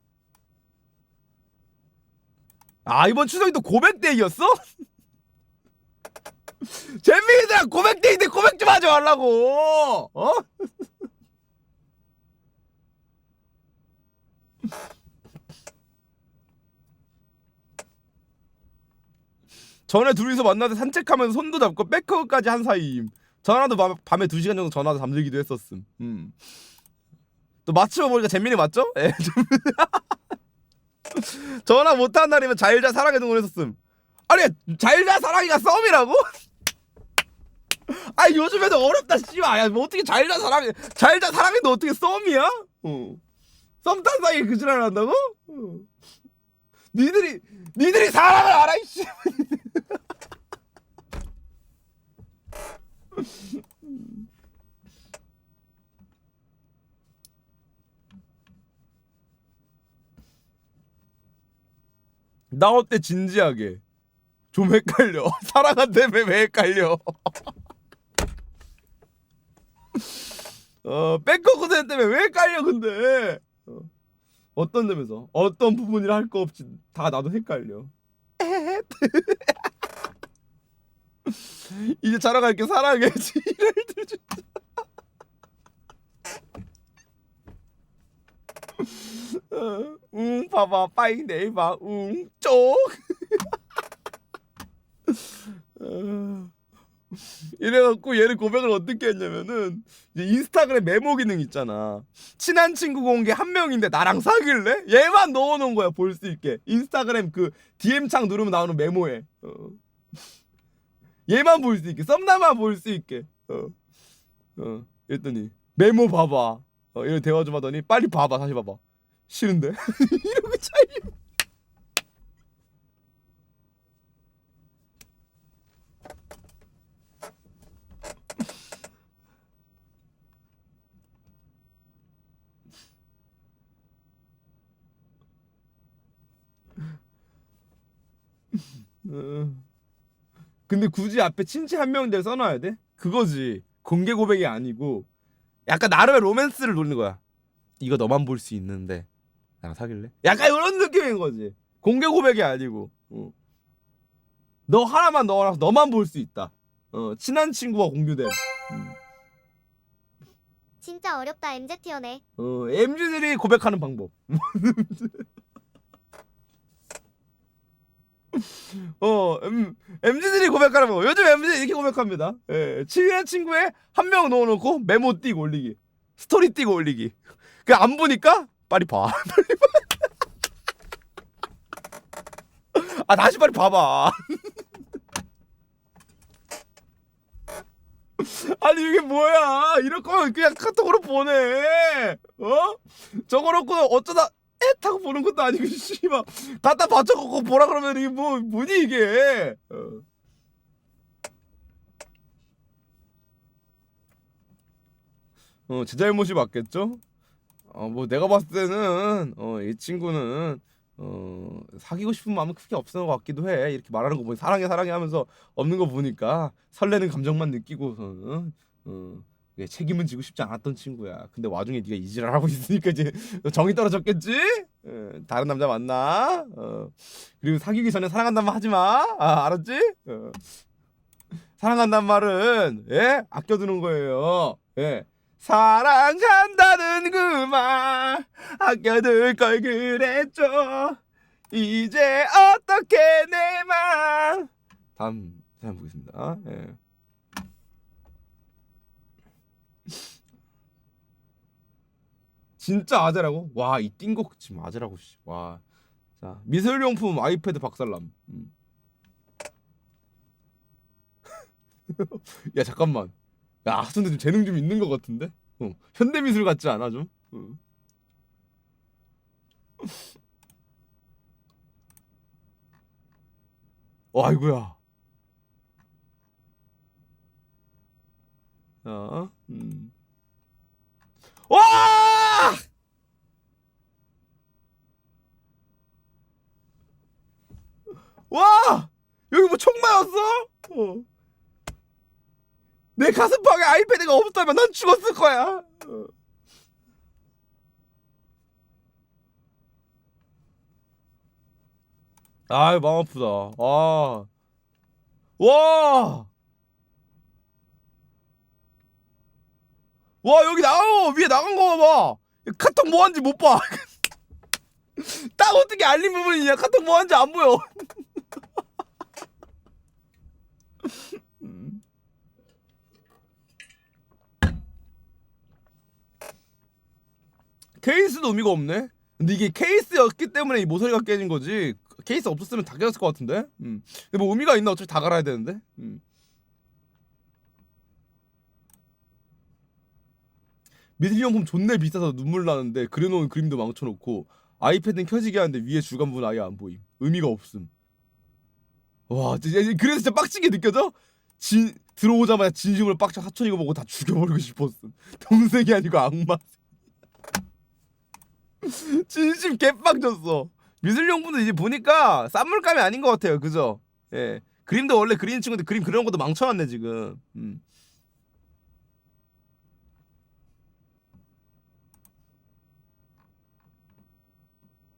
이번 추석이 또 고백데이였어? 잼민이들아 고백데이인데 고백 좀 하지 말라고. 전에 둘이서 만나서 산책하면서 손도 잡고 백허그까지 한 사이임. 전화도 밤에 2시간 정도 전화도 잠들기도 했었음. 또 맞춰보니까 재민이 맞죠? 예. 전화 못한 날이면 잘자 사랑해 응원했었음. 아니 잘자 사랑이가 썸이라고? 아 요즘에도 어렵다 씨발. 야 뭐 어떻게 잘자 사랑해도 어떻게 썸이야? 썸 탄 사이에 그 지랄을 한다고? 니들이 사랑을 알아 이씨. 나 어때 진지하게 좀 헷갈려. 사랑한다며 왜 헷갈려? 백허그 때문에 왜 헷갈려 근데? 어떤 점에서 어떤 부분이라 할 거 없이 다 나도 헷갈려. 이제 자러 갈게 사랑해. 지랄 들지. 봐봐 빠잉 네이버 쪽. 이래갖고 얘는 고백을 어떻게 했냐면은 이제 인스타그램 메모 기능 있잖아. 친한 친구 공개 한 명인데 나랑 사귈래? 얘만 넣어놓은 거야 볼 수 있게. 인스타그램 그 DM 창 누르면 나오는 메모에 얘만 볼 수 있게 썸남만 볼 수 있게. 이랬더니 메모 봐봐. 이런 대화 좀 하더니 빨리 봐봐 다시 봐봐. 싫은데? 이러고 차이. 근데 굳이 앞에 친치 한 명들 써놔야 돼? 그거지. 공개 고백이 아니고 약간 나름의 로맨스를 노리는 거야. 이거 너만 볼 수 있는데 나랑 사귈래? 약간 이런 느낌인 거지. 공개 고백이 아니고 너 하나만 넣어놔서 너만 볼 수 있다. 친한 친구와 공유됨. 진짜 어렵다 MZ티어네. MZ들이 고백하는 방법. MZ들이 고백하는 방법. 요즘 MZ 이렇게 고백합니다. 예, 친한 친구에 한 명 넣어놓고 메모 띄고 올리기, 스토리 띄고 올리기. 그 안 보니까 빨리 봐. 빨리 봐. 아 다시 빨리 봐봐. 아니 이게 뭐야? 이럴 거면 그냥 카톡으로 보내. 저거 놓고 어쩌다 타고 보는 것도 아니고 씨발 갖다 받쳐갖고 보라 그러면 이게 뭐니 이게? 제 잘못이 맞겠죠? 뭐 내가 봤을 때는 이 친구는 사귀고 싶은 마음은 크게 없는 것 같기도 해. 이렇게 말하는 거 보니 사랑해 하면서 없는 거 보니까 설레는 감정만 느끼고서는 책임은 지고 싶지 않았던 친구야. 근데 와중에 네가 이지랄 하고 있으니까 이제 정이 떨어졌겠지? 다른 남자 만나. 그리고 사귀기 전에 사랑한다는 말 하지 마. 알았지? 사랑한다는 말은 아껴두는 거예요. 사랑한다는 그 말 아껴둘 걸 그랬죠. 이제 어떻게 내 맘. 다음 사연 보겠습니다. 진짜 아재라고? 와, 이 띵곡 지금 아재라고. 와. 자, 미술용품 아이패드 박살남. 야 잠깐만. 야 하순대 좀 재능 좀 있는 것 같은데? 현대미술 같지 않아 좀? 와 아이고야. 자, 와! 와! 여기 뭐 총 맞았어? 내 가슴팍에 아이패드가 없었다면 난 죽었을 거야. 아이 마음 아프다. 와. 와 여기 위에 나간 거 봐봐. 카톡 뭐 한지 못 봐. 딱 어떻게 알림 부분이냐? 카톡 뭐 한지 안 보여. 케이스도 의미가 없네. 근데 이게 케이스였기 때문에 이 모서리가 깨진 거지. 케이스 없었으면 다 깨졌을 것 같은데. 근데 뭐 의미가 있나? 어차피 다 갈아야 되는데. 미술용품 존내 비싸서 눈물 나는데 그려놓은 그림도 망쳐놓고 아이패드는 켜지게 하는데 위에 주간부는 아예 안 보임. 의미가 없음. 와, 그래서 진짜 빡치게 느껴져? 들어오자마자 진심으로 빡쳐 사촌이고 보고 다 죽여버리고 싶었음. 동생이 아니고 악마. 진심 개빡쳤어. 미술용품도 이제 보니까 싼 물감이 아닌 것 같아요. 그죠? 예. 그림도 원래 그리는 친구인데 그림 그려놓은 것도 망쳐놨네 지금.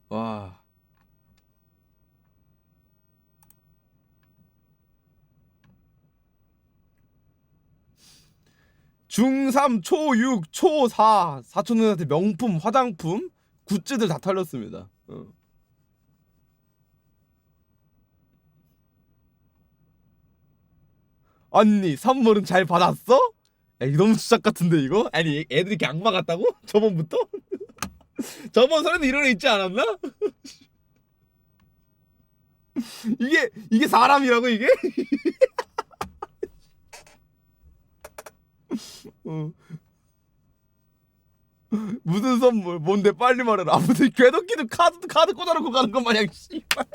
와. 중3, 초6, 초4 사촌들한테 명품, 화장품, 굿즈들 다 털렸습니다. 언니 선물은 잘 받았어? 야, 이거 너무 주작 같은데 이거? 아니 애들이 이렇게 악마 같다고? 저번부터? 저번 설에도 이런 애 있지 않았나? 이게 사람이라고 이게? 무슨 선물? 뭔데 빨리 말해라. 무슨 궤도키도 카드 꽂아놓고 가는 것 마냥 씨발.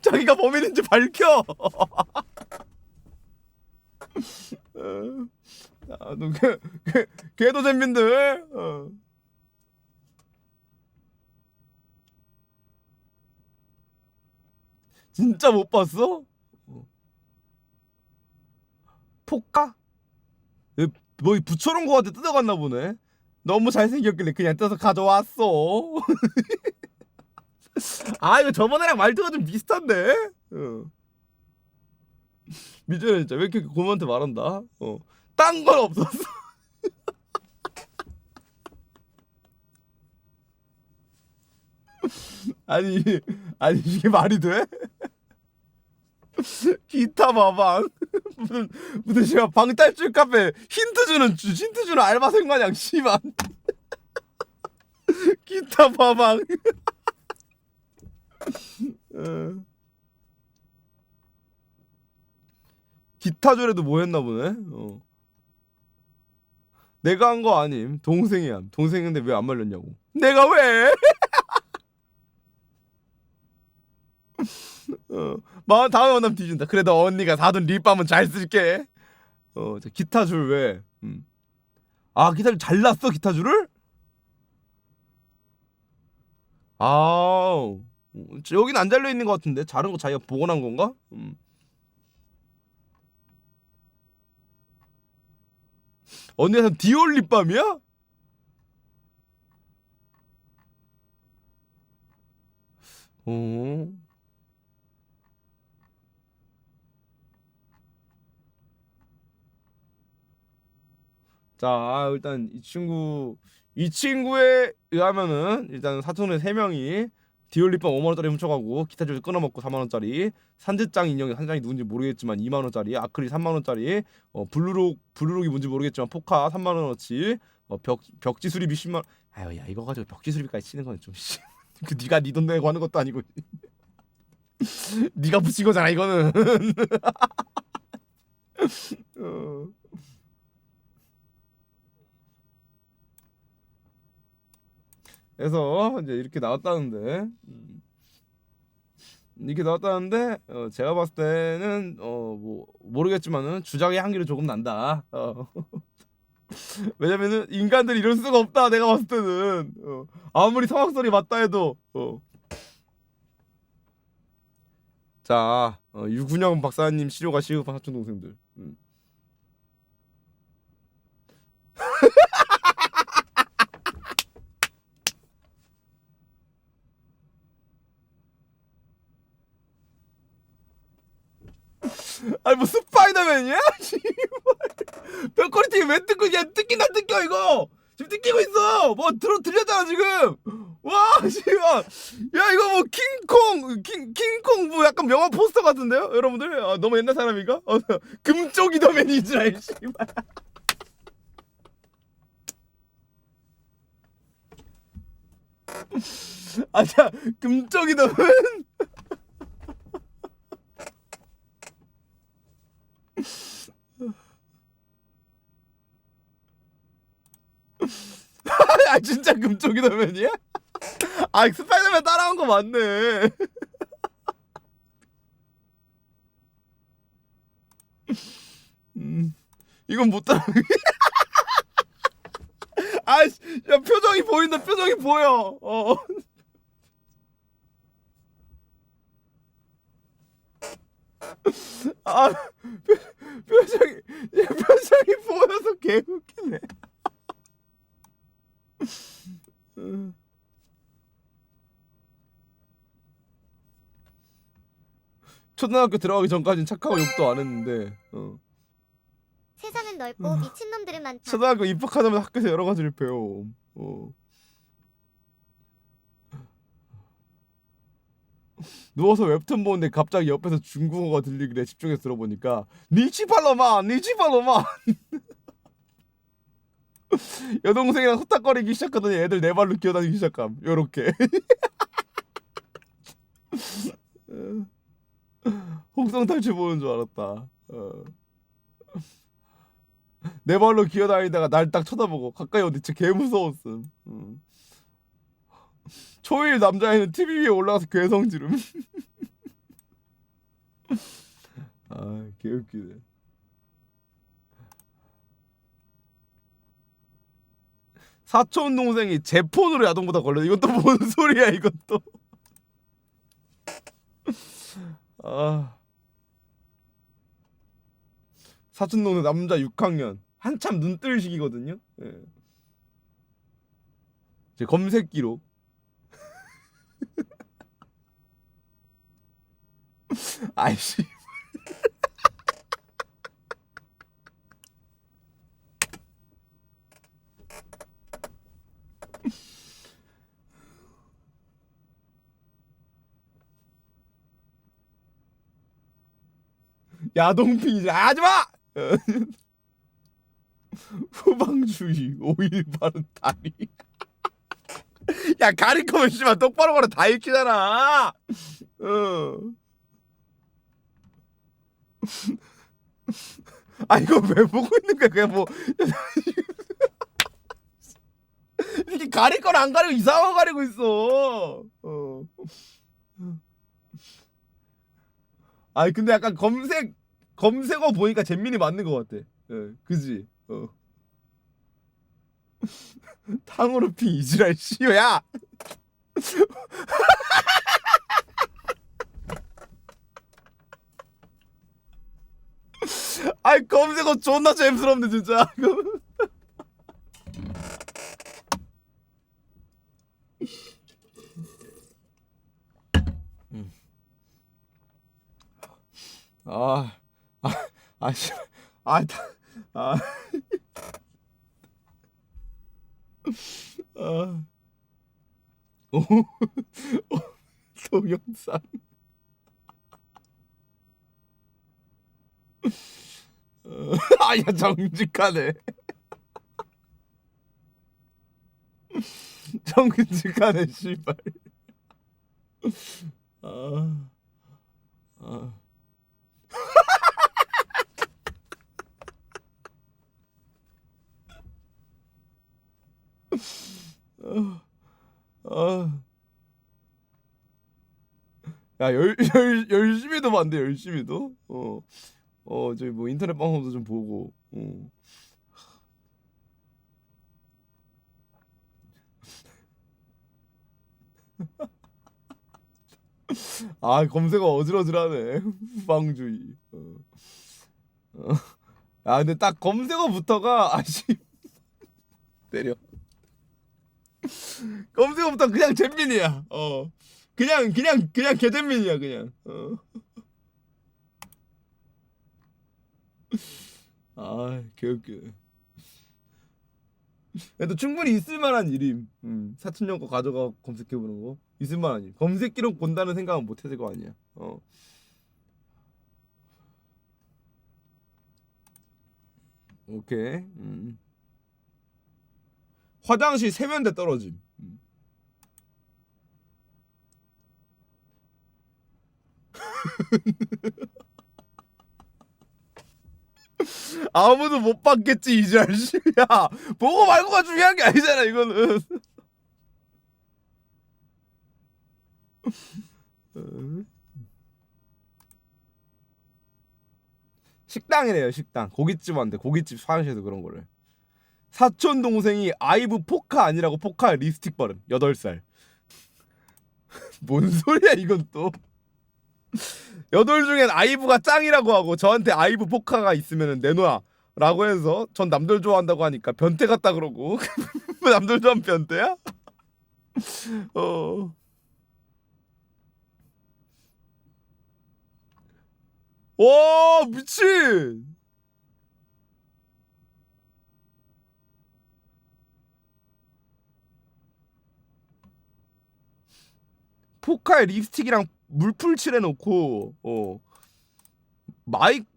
자기가 범인인지 밝혀. 너 궤도잼민들. 진짜 못 봤어? 포카? 뭐 붙여놓은 거 같아. 뜯어갔나 보네. 너무 잘생겼길래 그냥 뜯어서 가져왔어. 아 이거 저번에랑 말투가 좀 비슷한데? 미전에 진짜 왜 이렇게 고모한테 말한다? 딴 건 없었어. 아니 이게 말이 돼? 기타 마방 무슨 씨발 방탈출 카페 힌트 주는 알바생 마냥 씨발. 기타 마방. 기타 조례도 뭐 했나 보네. 내가 한 거 아님. 동생이 함. 동생인데 왜 안 말렸냐고. 내가 왜? 다음에 만나면 뒤진다. 그래도 언니가 사둔 립밤은 잘 쓸게. 기타 줄 왜? 아 기타줄 잘랐어 기타 줄을? 아 여긴 안 잘려 있는 것 같은데 자른 거 자기가 복원한 건가? 언니가 산 디올 립밤이야? 자 일단 이 친구에 의하면은 일단 사촌의 3명이 디올립밤 5만원짜리 훔쳐가고 기타줄 끊어먹고 4만원짜리 산지짱 인형이 한 장이 누군지 모르겠지만 2만원짜리 아크릴 3만원짜리 블루록이 뭔지 모르겠지만 포카 3만원어치 벽지 수리비 10만원. 아유 야 이거 가지고 벽지 수리비까지 치는 건 좀 그 니가 니 돈 내고 하는 것도 아니고 니가 붙인 거잖아 이거는. 그래서 이제 이렇게 나왔다는데 제가 봤을 때는 뭐 모르겠지만은 주작의 향기를 조금 난다. 왜냐면은 인간들이 이럴 수가 없다. 내가 봤을 때는 아무리 성악설이 맞다 해도 자 유군영 박사님 시료가 시급한 사촌 동생들. 아니 뭐 스파이더맨이야? 벽걸이 TV 왜 뜯고 야 뜯긴다 뜯겨 이거 지금 뜯기고 있어. 뭐 들렸잖아 지금. 와 씨발 야 이거 뭐 킹콩 뭐 약간 명화 포스터 같은데요 여러분들? 너무 옛날 사람인가? 금쪽이 더 매니지라 씨발. 아자 금쪽이다. 아 진짜 금쪽이다면이야? 아 스파이더맨 따라한 거 맞네. 이건 못 따라. 아이씨, 야 표정이 보인다. 표정이 보여. 아 표정이 야, 표정이 보여서 개웃기네. 초등학교 들어가기 전까진 착하고 욕도 안 했는데 세상은 넓고 미친놈들은 많다. 초등학교 입학하자마자 학교에서 여러 가지를 배워. 누워서 웹툰 보는데 갑자기 옆에서 중국어가 들리길래 집중해서 들어보니까 니치팔로마 니치팔로마. 여동생이랑 후딱거리기 시작하더니 애들 네 발로 기어다니기 시작함. 요렇게. 혹성 탈출 보는 줄 알았다. 네 발로 기어다니다가 날 딱 쳐다보고 가까이 오는데 진짜 개 무서웠음. 초일 남자애는 TV 위에 올라가서 괴성 지름. 아 개웃기네. 사촌 동생이 제 폰으로 야동보다 걸려. 이건 또 뭔 소리야 이건 또. 아 사촌 동생 남자 6학년 한참 눈 뜰 시기거든요. 예. 제 검색 기록. 아이씨. 야동핑이지 하지마. 후방주의 오일 바른 다리. 야 가릴 거면 씨발 똑바로 가라. 다 읽히잖아. 아 이거 왜 보고 있는 거야? 그냥 뭐 이렇게 가릴 건 안 가리고 이상한 거 가리고 있어. 아니 근데 약간 검색어 보니까 잼민이 맞는 것 같아. 예, 그지? 탕후루 핑 이지랄 씨야. 아이 검색어 존나 잼스럽네 진짜. 아, 아, 아, 씨, 아, 아, 아, 오, 동영상. 아야 정직하네. 정직하네 씨발. 아, 아. 야, 열심히도 봤는데 열심히도. 저기 뭐 인터넷 방송도 좀 보고. 아, 검색어 어질어질하네. 후방주의. 야, 근데 딱 검색어부터가 아씨 때려. 검색어부터 그냥 잼민이야. 그냥 개잼민이야 그냥. 아, 개웃기네. 그래도 충분히 있을만한 일임. 사촌형 거 가져가 검색해보는 거 있을만한 일. 검색 기록 본다는 생각은 못했을 거 아니야. 오케이. 화장실 세면대 떨어짐. 아무도 못 받겠지 이 자식이야. 보고 말고가 중요한 게 아니잖아 이거는. 식당이래요 식당. 고깃집 한데 고깃집 사장실에서 그런 거를. 사촌 동생이 아이브 포카 아니라고 포카 립스틱 바름 8살. 뭔 소리야 이건 또. 8 중엔 아이브가 짱이라고 하고 저한테 아이브 포카가 있으면 내놔 라고 해서 전 남들 좋아한다고 하니까 변태 같다 그러고. 남들 좋아하면 변태야? 와 미친. 포카에 립스틱이랑 물풀 칠해놓고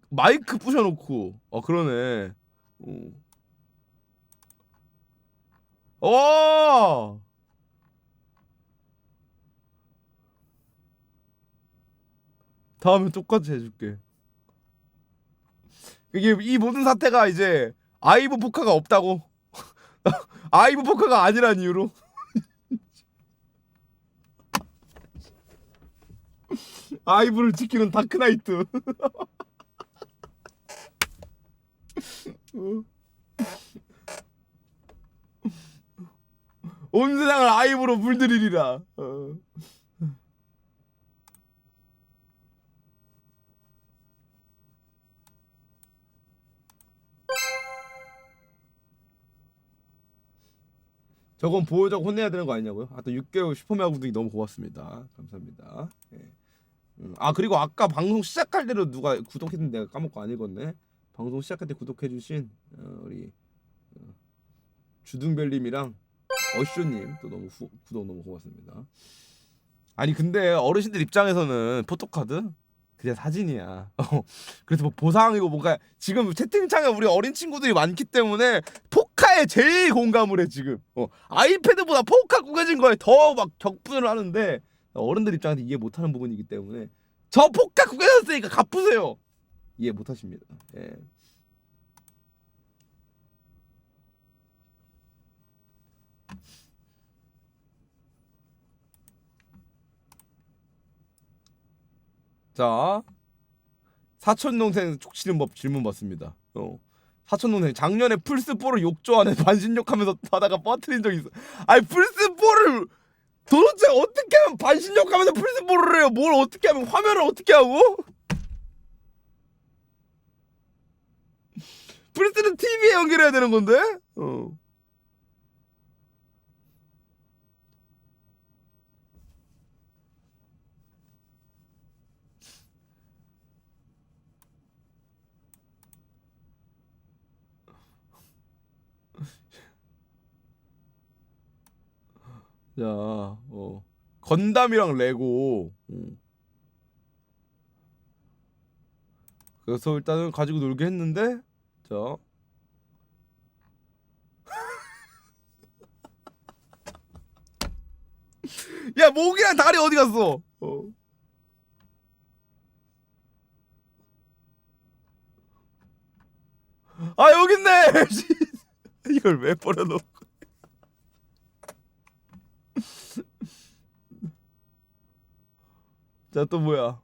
마이크 부셔놓고 그러네. 어. 다음에 똑같이 해줄게. 이게 이 모든 사태가 이제 아이브 포카가 없다고. 아이브 포카가 아니란 이유로. 아이브를 지키는 다크나이트. 온 세상을 아이브로 물들이리라. 저건 보호자고 혼내야 되는 거 아니냐고요? 하여튼 6개월 슈퍼맨 구독이 너무 고맙습니다. 감사합니다. 예. 아 그리고 아까 방송 시작할 때로 누가 구독했는데 내가 까먹고 안 읽었네. 방송 시작할 때 구독해주신 우리 주둥벨님이랑 어쇼님 또 너무 구독 너무 고맙습니다. 아니 근데 어르신들 입장에서는 포토카드 그냥 사진이야. 그래서 뭐 보상이고 뭔가 지금 채팅창에 우리 어린 친구들이 많기 때문에 포카에 제일 공감을 해 지금. 아이패드보다 포카 구겨진 거에 더 막 격분을 하는데 어른들 입장에서 이해 못하는 부분이기 때문에 저 포카 구겨졌으니까 갚으세요. 이해 못하십니다. 예. 자, 사촌동생 촉치는 법 질문 받습니다. 사촌동생 작년에 플스4를 욕조안에 반신욕하면서 바다가 빠뜨린 적 있어. 아니 플스4를 도대체 어떻게 하면 반신욕하면서 플스4를 해요? 뭘 어떻게 하면 화면을 어떻게 하고? 플스는 TV에 연결해야 되는 건데? 자, 건담이랑 레고. 그래서 일단은 가지고 놀게 했는데, 자. 야, 목이랑 다리 어디 갔어? 아, 여기 있네! 이걸 왜 버려놓고. 자, 또 뭐야?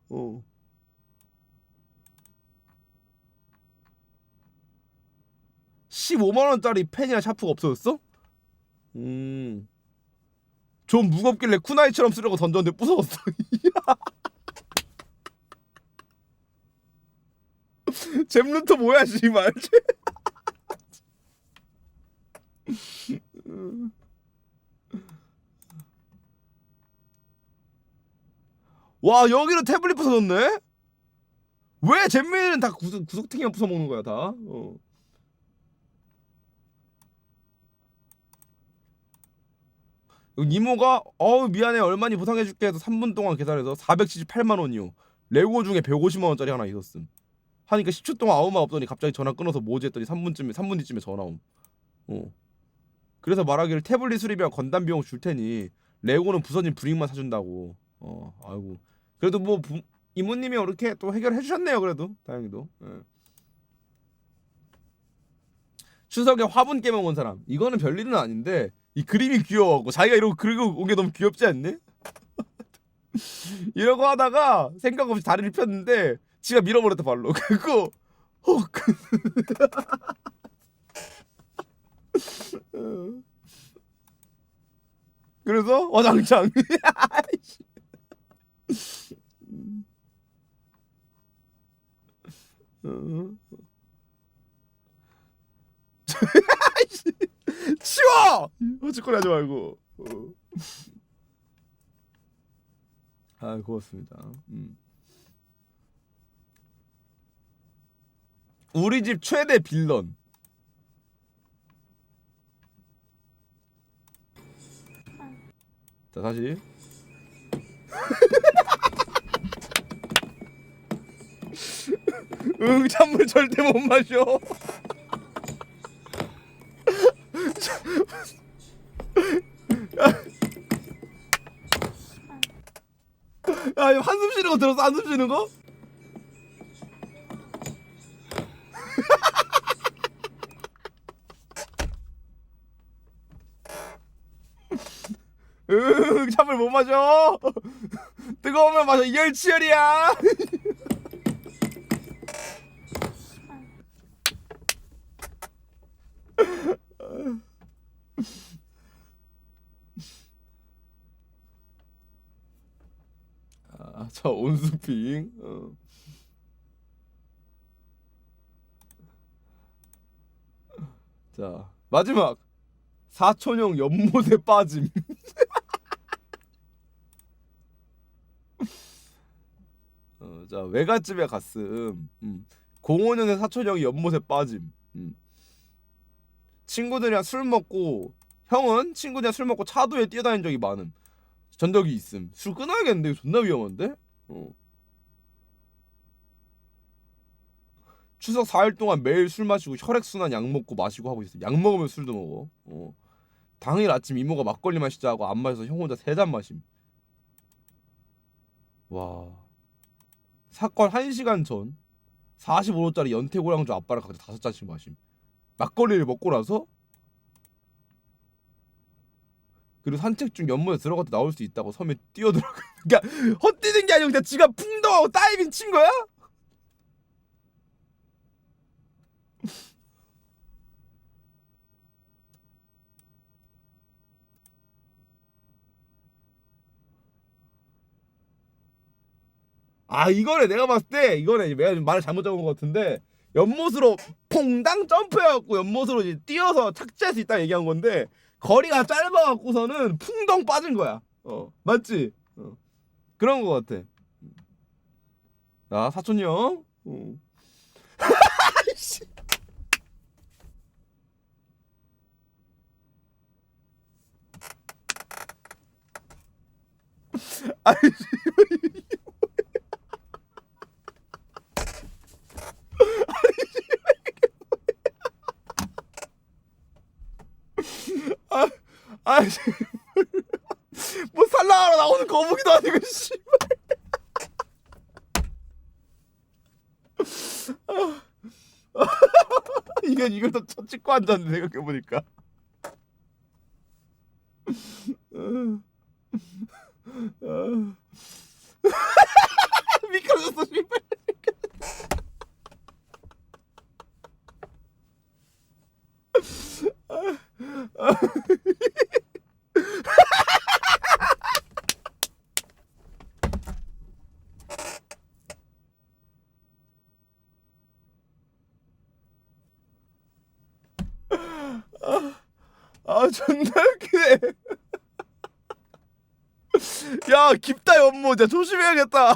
15만원짜리 펜이랑 샤프가 없어졌어? 좀 무겁길래 쿠나이처럼 쓰려고 던졌는데 부서졌어. 잼루터 뭐야 씨발. 와 여기는 태블릿 부서졌네? 왜 잼민이는 다 구석탱이만 부숴먹는 거야 다? 이모가 미안해 얼마니 보상해줄게 해서 3분 동안 계산해서 478만원이요. 레고 중에 150만원짜리 하나 있었음. 하니까 10초 동안 아무 말 없더니 갑자기 전화 끊어서 뭐지 했더니 3분 뒤쯤에 전화 옴. 그래서 말하기를 태블릿 수리비랑 건담 비용 줄 테니 레고는 부서진 브릭만 사준다고. 아이고 그래도 뭐 이모님이 이렇게 또 해결해 주셨네요. 그래도 다행히도. 예. 추석에 화분 깨먹은 사람 이거는 별일은 아닌데 이 그림이 귀여워갖고 자기가 이러고 그리고 온 게 너무 귀엽지 않니? 이러고 하다가 생각 없이 다리를 폈는데 지가 밀어버렸다 발로. 그거 헉. 그래서 와장창. 치워! 헛짓거리 하지 말고. 아 고맙습니다. 우리 집 최대 빌런. 자 다시. 응 찬물 절대 못 마셔. 야 이거 한숨 쉬는 거 들었어? 한숨 쉬는 거? 응 찬물 못 마셔. 뜨거우면 마셔. 이열치열이야. 아, 자 온수핑. 자 마지막 사촌형 연못에 빠짐. 자 외갓집에 갔음. 05년에 사촌형이 연못에 빠짐. 친구들이랑 술 먹고 형은 친구들이랑 술 먹고 차도에 뛰어다닌 적이 많음. 전적이 있음. 술 끊어야겠는데 이거 존나 위험한데? 추석 4일 동안 매일 술 마시고 혈액순환 약 먹고 마시고 하고 있어. 약 먹으면 술도 먹어. 당일 아침 이모가 막걸리 마시자고 안 마셔서 형 혼자 3잔 마심. 와. 사건 1시간 전 45도짜리 연태고량주 아빠랑 각자 5잔씩 마심. 막걸리를 먹고 나서 그리고 산책 중 연못에 들어갔다 나올 수 있다고 섬에 뛰어들어가. 그러니까 헛뛰는 게 아니고 그냥 지가 풍덩하고 다이빙 친 거야? 아 이거네 내가 봤을 때 이거네 내가 좀 말을 잘못 적은 것 같은데 연못으로 퐁당 점프해갖고 연못으로 이제 뛰어서 착지할 수 있다 얘기한 건데 거리가 짧아갖고서는 풍덩 빠진 거야. 맞지? 그런 것 같아. 아 사촌이 형. 아이 아, 뭐 살라하러 나오는 거북이도 아니고 씨발. 이걸 또 찍고 앉았네 생각해 보니까. 미끄러졌어 씨발. 아 존나 웃기네. 야 깊다 연못. 야 조심해야겠다.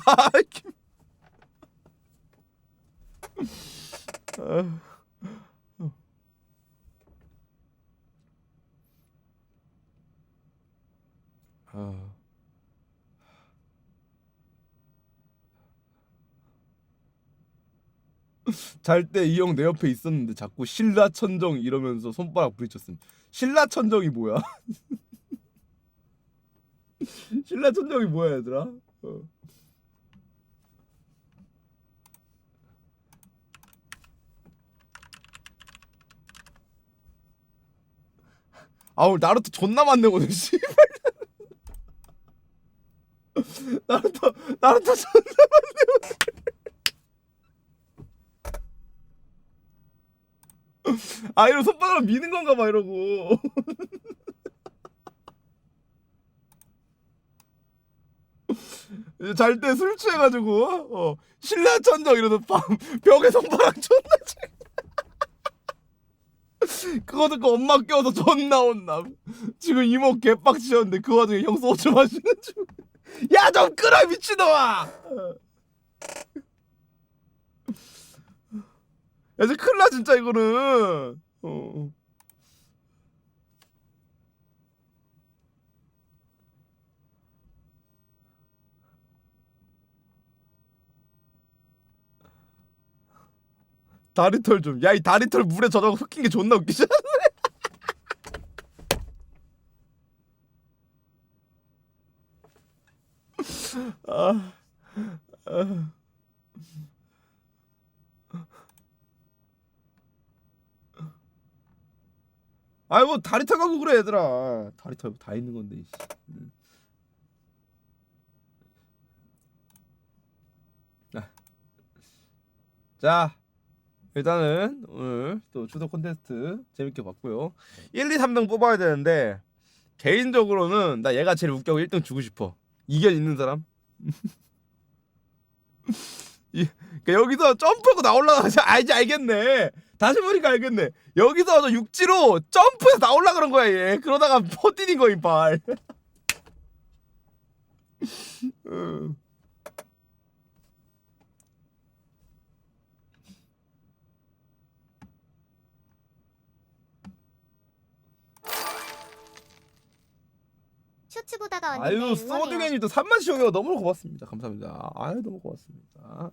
잘 때 이 형 내 옆에 있었는데 자꾸 신라천정 이러면서 손가락 부딪혔음. 신라천정이 뭐야? 신라천정이 뭐야 얘들아? 아우 나루토 존나 많네 오늘 씨. 나루토 존나 많네 오늘. 아 이러고 손바닥으로 미는 건가 봐 이러고. 잘 때 술 취해가지고 신라천정 이러면서 벽에 손바닥 존나 그거 듣고 엄마 깨워서 존나 혼남. 지금 이모 개빡치셨는데 그 와중에 형 소주 마시는 중. 야 좀 끄라 미친놈아. 야 이제 큰일나 진짜 이거는. 다리털 좀. 야 이 다리털 물에 젖어 흑힌 게 존나 웃기지 않아? 아, 아. 아이 뭐 다리털 갖고 그래 얘들아. 다리털 다 있는 건데. 이씨. 아. 자 일단은 오늘 또 추석 콘테스트 재밌게 봤고요. 1, 2, 3등 뽑아야 되는데 개인적으로는 나 얘가 제일 웃겨고 1등 주고 싶어. 이견 있는 사람? 그러니까 여기서 점프하고 나올라가서 이제 알겠네. 다시 보니까 알겠네. 여기서 저 육지로 점프해서 나올라 그런 거야 얘. 그러다가 퍼디딘 거임 발. 슈츠 보다가 왔는데 아유 응원해요. 소드게님도 3만 시용이요 너무 고맙습니다. 감사합니다. 아유 너무 고맙습니다.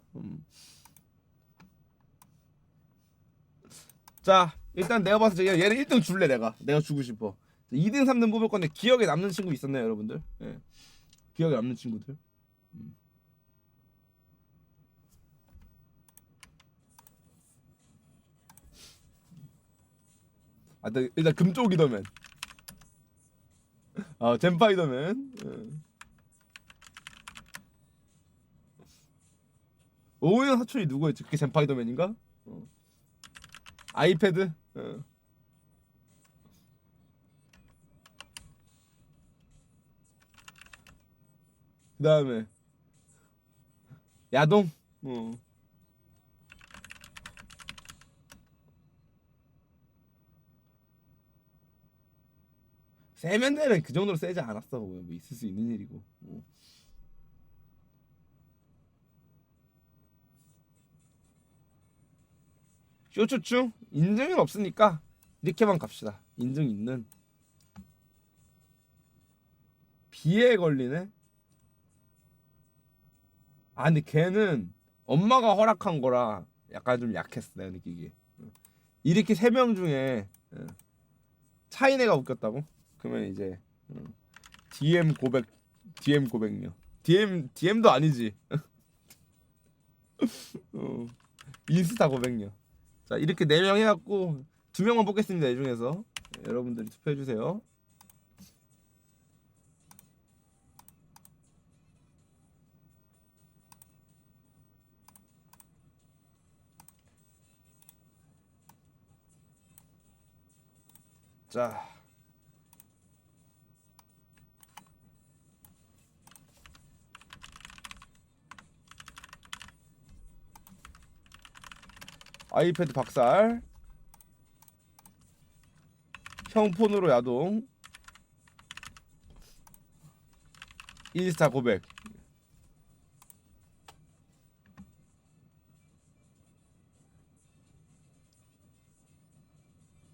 자 일단 내가 봤을 때 얘는 1등 줄래 내가 주고 싶어. 2등 3등 뽑을 건데 기억에 남는 친구 있었나요 여러분들? 예. 기억에 남는 친구들. 일단 금쪽이더맨. 젠파이더맨. 오우영 사촌이 누구였지? 그게 젠파이더맨인가? 아이패드? 그 다음에 야동? 세면대는 그 정도로 세지 않았어. 뭐 있을 수 있는 일이고. 쇼츠충 인증은 없으니까 이렇게만 갑시다. 인증 있는. 비에 걸리네. 아 근데 걔는 엄마가 허락한 거라 약간 좀 약했어 내가 느끼기에. 이렇게 3명 중에 차이네가 웃겼다고? 그러면 이제 DM 고백녀. DM도 아니지. 인스타 고백녀. 자 이렇게 4명 해갖고 2명만 뽑겠습니다. 이 중에서 여러분들이 투표해주세요. 자 아이패드 박살, 형 폰으로 야동, 인스타 고백.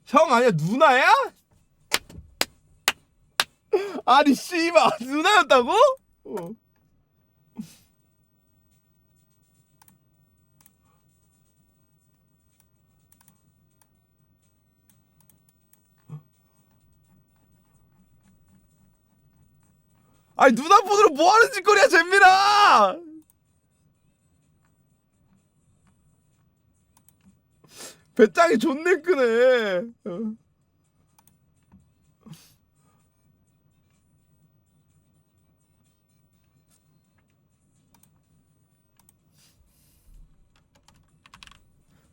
형 아니야 누나야? 아니 씨발 누나였다고? 아니 누나 폰으로 뭐하는 짓거리야 잼민아. 배짱이 존내 크네.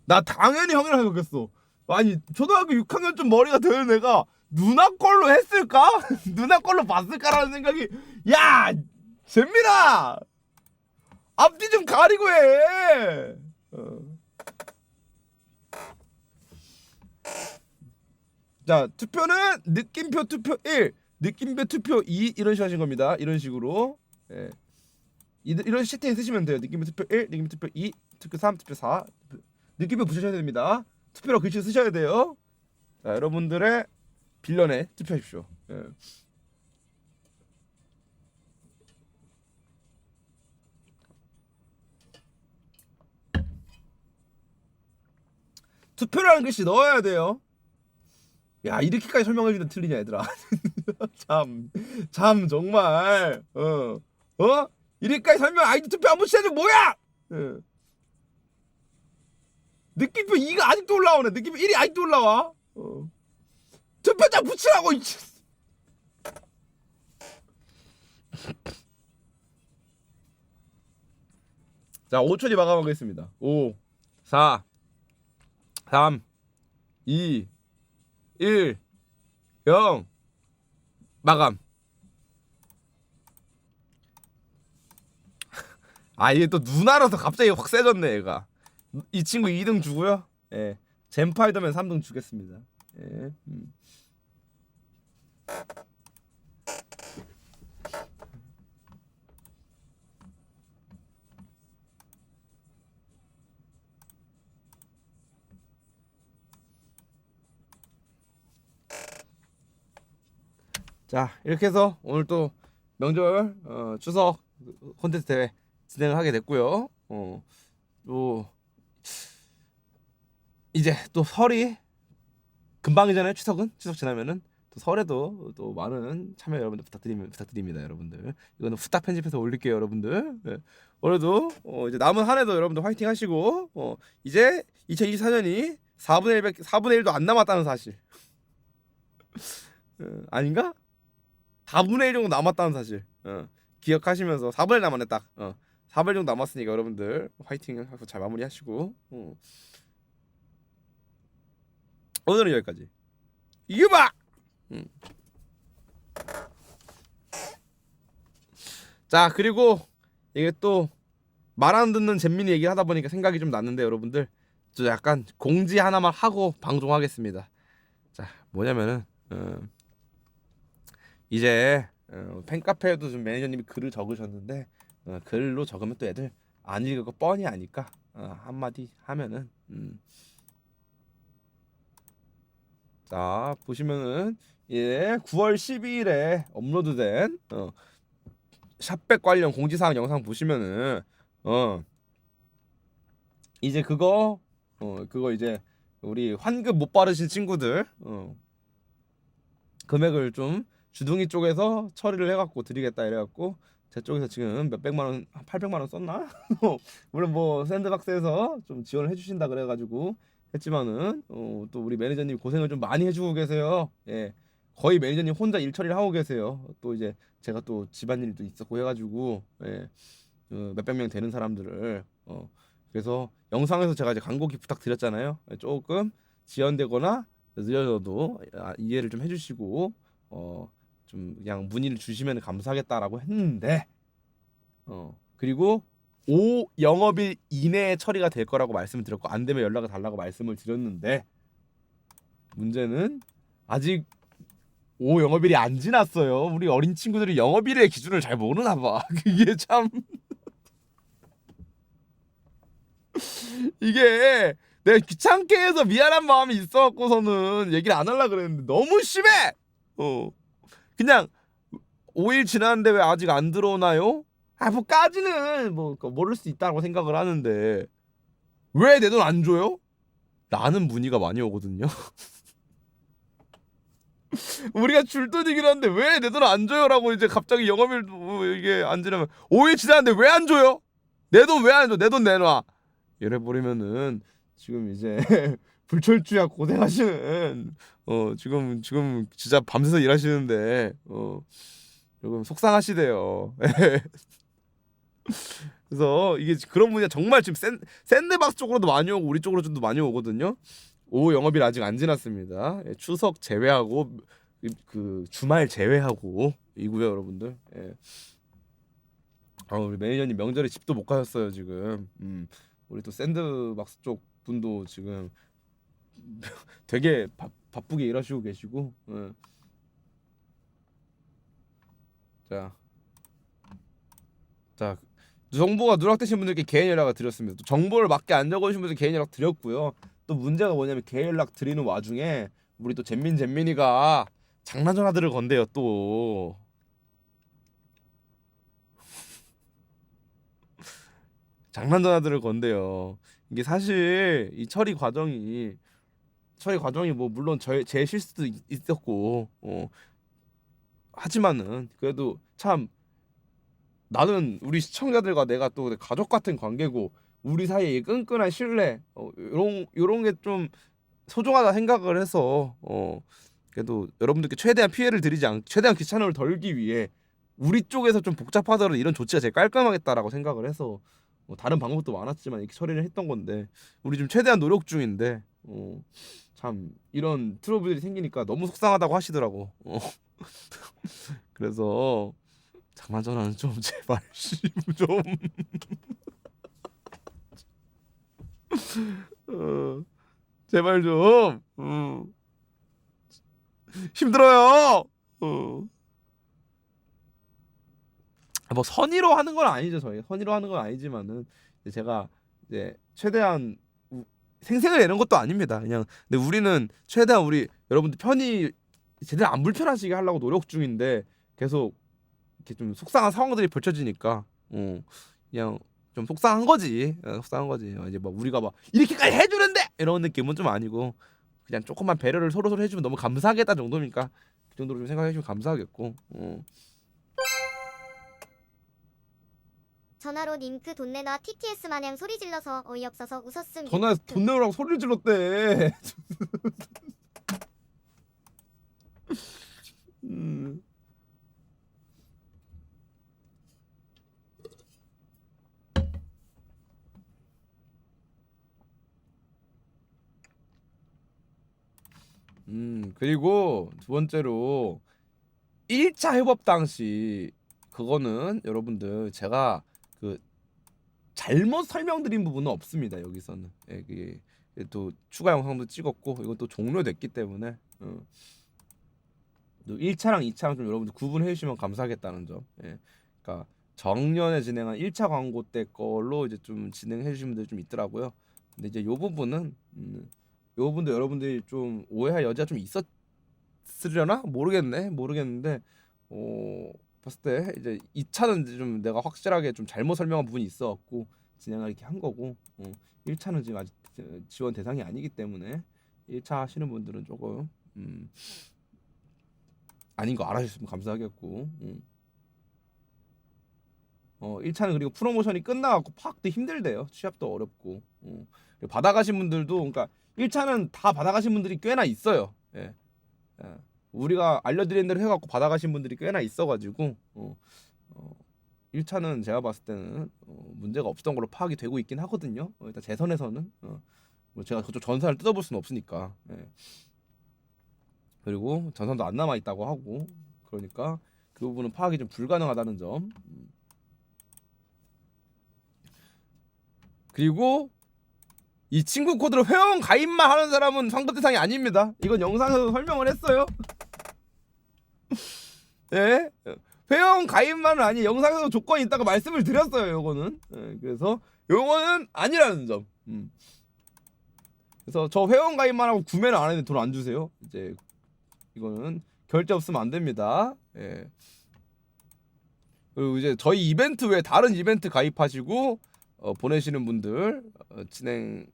나 당연히 형이랑 생각했어. 아니 초등학교 6학년쯤 머리가 되는 애가 누나 걸로 했을까? 누나 걸로 봤을까라는 생각이. 야 잼민아 앞뒤 좀 가리고 해. 자 투표는 느낌표 투표 1 느낌표 투표 2 이런 식으로 하신 겁니다. 이런 식으로. 예. 이런 시스템 쓰시면 돼요. 느낌표 투표 1 느낌표 투표 2 투표 3 투표 4 느낌표 붙이셔야 됩니다. 투표로 글씨 쓰셔야 돼요. 자 여러분들의 빌런에 투표하십시오. 예. 투표라는 글씨 넣어야 돼요. 야 이렇게까지 설명해주는데 틀리냐 얘들아. 참 정말 이렇게까지 설명 아이디 투표 안 붙이는 뭐야. 느낌표 2가 아직도 올라오네. 느낌표 1이 아직도 올라와. 투표장 붙이라고. 자 5초 뒤 마감하겠습니다. 5 4 3 2 1 0 마감. 아 이게 또 누나라서 갑자기 확 세졌네 얘가. 이 친구 2등 주고요. 예. 젠파이더맨 3등 주겠습니다. 예. 자 이렇게 해서 오늘 또 명절 추석 콘텐츠 대회 진행을 하게 됐고요. 또 이제 또 설이 금방이잖아요. 추석 지나면은 또 설에도 또 많은 참여 여러분들 부탁드립니다 여러분들. 이거는 후딱 편집해서 올릴게요 여러분들. 네. 올해도 이제 남은 한 해도 여러분들 화이팅 하시고 이제 2024년이 4분의 1도 안 남았다는 사실. 아닌가? 4분의 1 정도 남았다는 사실 기억하시면서 4분의 1 남았네 딱. 4분의 1 정도 남았으니까 여러분들 화이팅 하고 잘 마무리하시고 오늘은 여기까지. 유바. 자 그리고 이게 또 말 안 듣는 잼민이 얘기를 하다 보니까 생각이 좀 났는데 여러분들 저 약간 공지 하나만 하고 방송하겠습니다. 자 뭐냐면은 이제 팬카페에도 좀 매니저님이 글을 적으셨는데 글로 적으면 또 애들 안 읽을 거 뻔히 아니까 한마디 하면은 자 보시면은 예 9월 12일에 업로드된 샵백 관련 공지사항 영상 보시면은 이제 그거 이제 우리 환급 못 받으신 친구들 금액을 좀 주둥이 쪽에서 처리를 해갖고 드리겠다 이래갖고 제 쪽에서 지금 몇백만원 800만원 썼나? 물론 뭐 샌드박스에서 좀 지원을 해주신다 그래가지고 했지만은 또 우리 매니저님 고생을 좀 많이 해주고 계세요. 예, 거의 매니저님 혼자 일 처리를 하고 계세요. 또 이제 제가 또 집안일도 있었고 해가지고 예, 몇백 명 되는 사람들을 그래서 영상에서 제가 이제 광고기 부탁드렸잖아요. 조금 지연되거나 늦어져도 이해를 좀 해주시고 좀 그냥 문의를 주시면 감사하겠다라고 했는데 그리고 5 영업일 이내에 처리가 될 거라고 말씀을 드렸고 안 되면 연락을 달라고 말씀을 드렸는데 문제는 아직 5 영업일이 안 지났어요. 우리 어린 친구들이 영업일의 기준을 잘 모르나 봐. 이게 참 이게 내가 귀찮게 해서 미안한 마음이 있어갖고서는 얘기를 안 하려고 그랬는데 너무 심해. 그냥 5일 지났는데 왜 아직 안 들어오나요? 뭐까지는 뭐 모를 수 있다고 생각을 하는데 왜 내 돈 안 줘요? 라는 문의가 많이 오거든요. 우리가 줄 돈이긴 한데 왜 내 돈 안 줘요라고 이제 갑자기 영업일 이게 안 지나면 5일 지났는데 왜 안 줘요? 내 돈 왜 안 줘? 내 돈 내놔. 이래 버리면은 지금 이제 불철주야 고생하시는 지금 진짜 밤새서 일하시는데 조금 속상하시대요. 그래서 이게 그런 분야 정말 지금 샌드박스 쪽으로도 많이 오고 우리 쪽으로 좀 더 많이 오거든요. 오후 영업일 아직 안 지났습니다. 예, 추석 제외하고 그 주말 제외하고 이고요, 여러분들. 예. 우리 매니저님 명절에 집도 못 가셨어요 지금. 우리 또 샌드박스 쪽 분도 지금 되게 바쁘게 일하시고 계시고. 예. 자, 정보가 누락되신 분들께 개인 연락을 드렸습니다. 또 정보를 맞게 안 적어주신 분들 개인 연락 드렸고요. 또 문제가 뭐냐면 개인 연락 드리는 와중에 우리 또 잼민이가 장난 전화들을 건대요 또. 장난 전화들을 건대요. 이게 사실 이 처리 과정이 뭐 물론 제 실수도 있었고 하지만은 그래도 참 나는 우리 시청자들과 내가 또 가족 같은 관계고 우리 사이에 이 끈끈한 신뢰 요런 게 좀 소중하다 생각을 해서 그래도 여러분들께 최대한 피해를 최대한 귀찮음을 덜기 위해 우리 쪽에서 좀 복잡하더라도 이런 조치가 제일 깔끔하겠다라고 생각을 해서 다른 방법도 많았지만 이렇게 처리를 했던 건데 우리 좀 최대한 노력 중인데 참 이런 트러블이 생기니까 너무 속상하다고 하시더라고. 그래서 장난 전화는 좀 제발 좀 제발 좀 힘들어요. 뭐 선의로 하는 건 아니죠. 저희 선의로 하는 건 아니지만은 이제 제가 이제 최대한 생색을 내는 것도 아닙니다. 그냥 근데 우리는 최대한 우리 여러분들 편히 제대로 안 불편하시게 하려고 노력 중인데 계속 이렇게 좀 속상한 상황들이 펼쳐지니까 그냥 좀 속상한 거지. 속상한 거지. 이제 막 우리가 막 이렇게까지 해주는데 이런 느낌은 좀 아니고 그냥 조금만 배려를 서로 해주면 너무 감사하겠다 정도니까 그 정도로 좀 생각해 주면 감사하겠고. 전화로 링크 돈 내놔 TTS 마냥 소리 질러서 어이없어서 웃었음. 전화해서 돈 내라고 소리를 질렀대. 음. 그리고 두 번째로 1차 협업 당시 그거는 여러분들 제가 그 잘못 설명드린 부분은 없습니다. 여기서는 그게 또 추가 영상도 찍었고 이건 또 종료됐기 때문에 또 1차랑 2차랑 좀 여러분들 구분해 주시면 감사하겠다는 점. 그러니까 정년에 진행한 1차 광고 때 걸로 이제 좀 진행해 주신 분들이 좀 있더라고요. 근데 이제 요 부분은 요 부분도 여러분들이 좀 오해할 여지가 좀 있었으려나 모르겠는데 봤을 때 이제 2차는 이제 좀 내가 확실하게 좀 잘못 설명한 부분이 있어갖고 진행을 이렇게 한 거고 1차는 지금 아직 지원 대상이 아니기 때문에 1차 하시는 분들은 조금 아닌 거 알아주셨으면 감사하겠고 1차는 그리고 프로모션이 끝나갖고 파악도 힘들대요. 취합도 어렵고 그리고 받아가신 분들도 그러니까 1차는 다 받아가신 분들이 꽤나 있어요. 예. 우리가 알려드린 대로 해갖고 받아가신 분들이 꽤나 있어가지고 1차는 제가 봤을 때는 문제가 없었던 걸로 파악이 되고 있긴 하거든요. 일단 제 선에서는 뭐 제가 그쪽 전산을 뜯어볼 수는 없으니까 그리고 전산도 안 남아있다고 하고 그러니까 그 부분은 파악이 좀 불가능하다는 점. 그리고 이 친구 코드로 회원 가입만 하는 사람은 환급 대상이 아닙니다. 이건 영상에서 설명을 했어요. 예? 회원 가입만은 아니 영상에서 조건이 있다고 말씀을 드렸어요. 요거는 그래서 요거는 아니라는 점. 그래서 저 회원 가입만 하고 구매를 안 했는데 돈 안 주세요. 이제 이거는 결제 없으면 안 됩니다. 예. 그리고 이제 저희 이벤트 외에 다른 이벤트 가입하시고 보내시는 분들 진행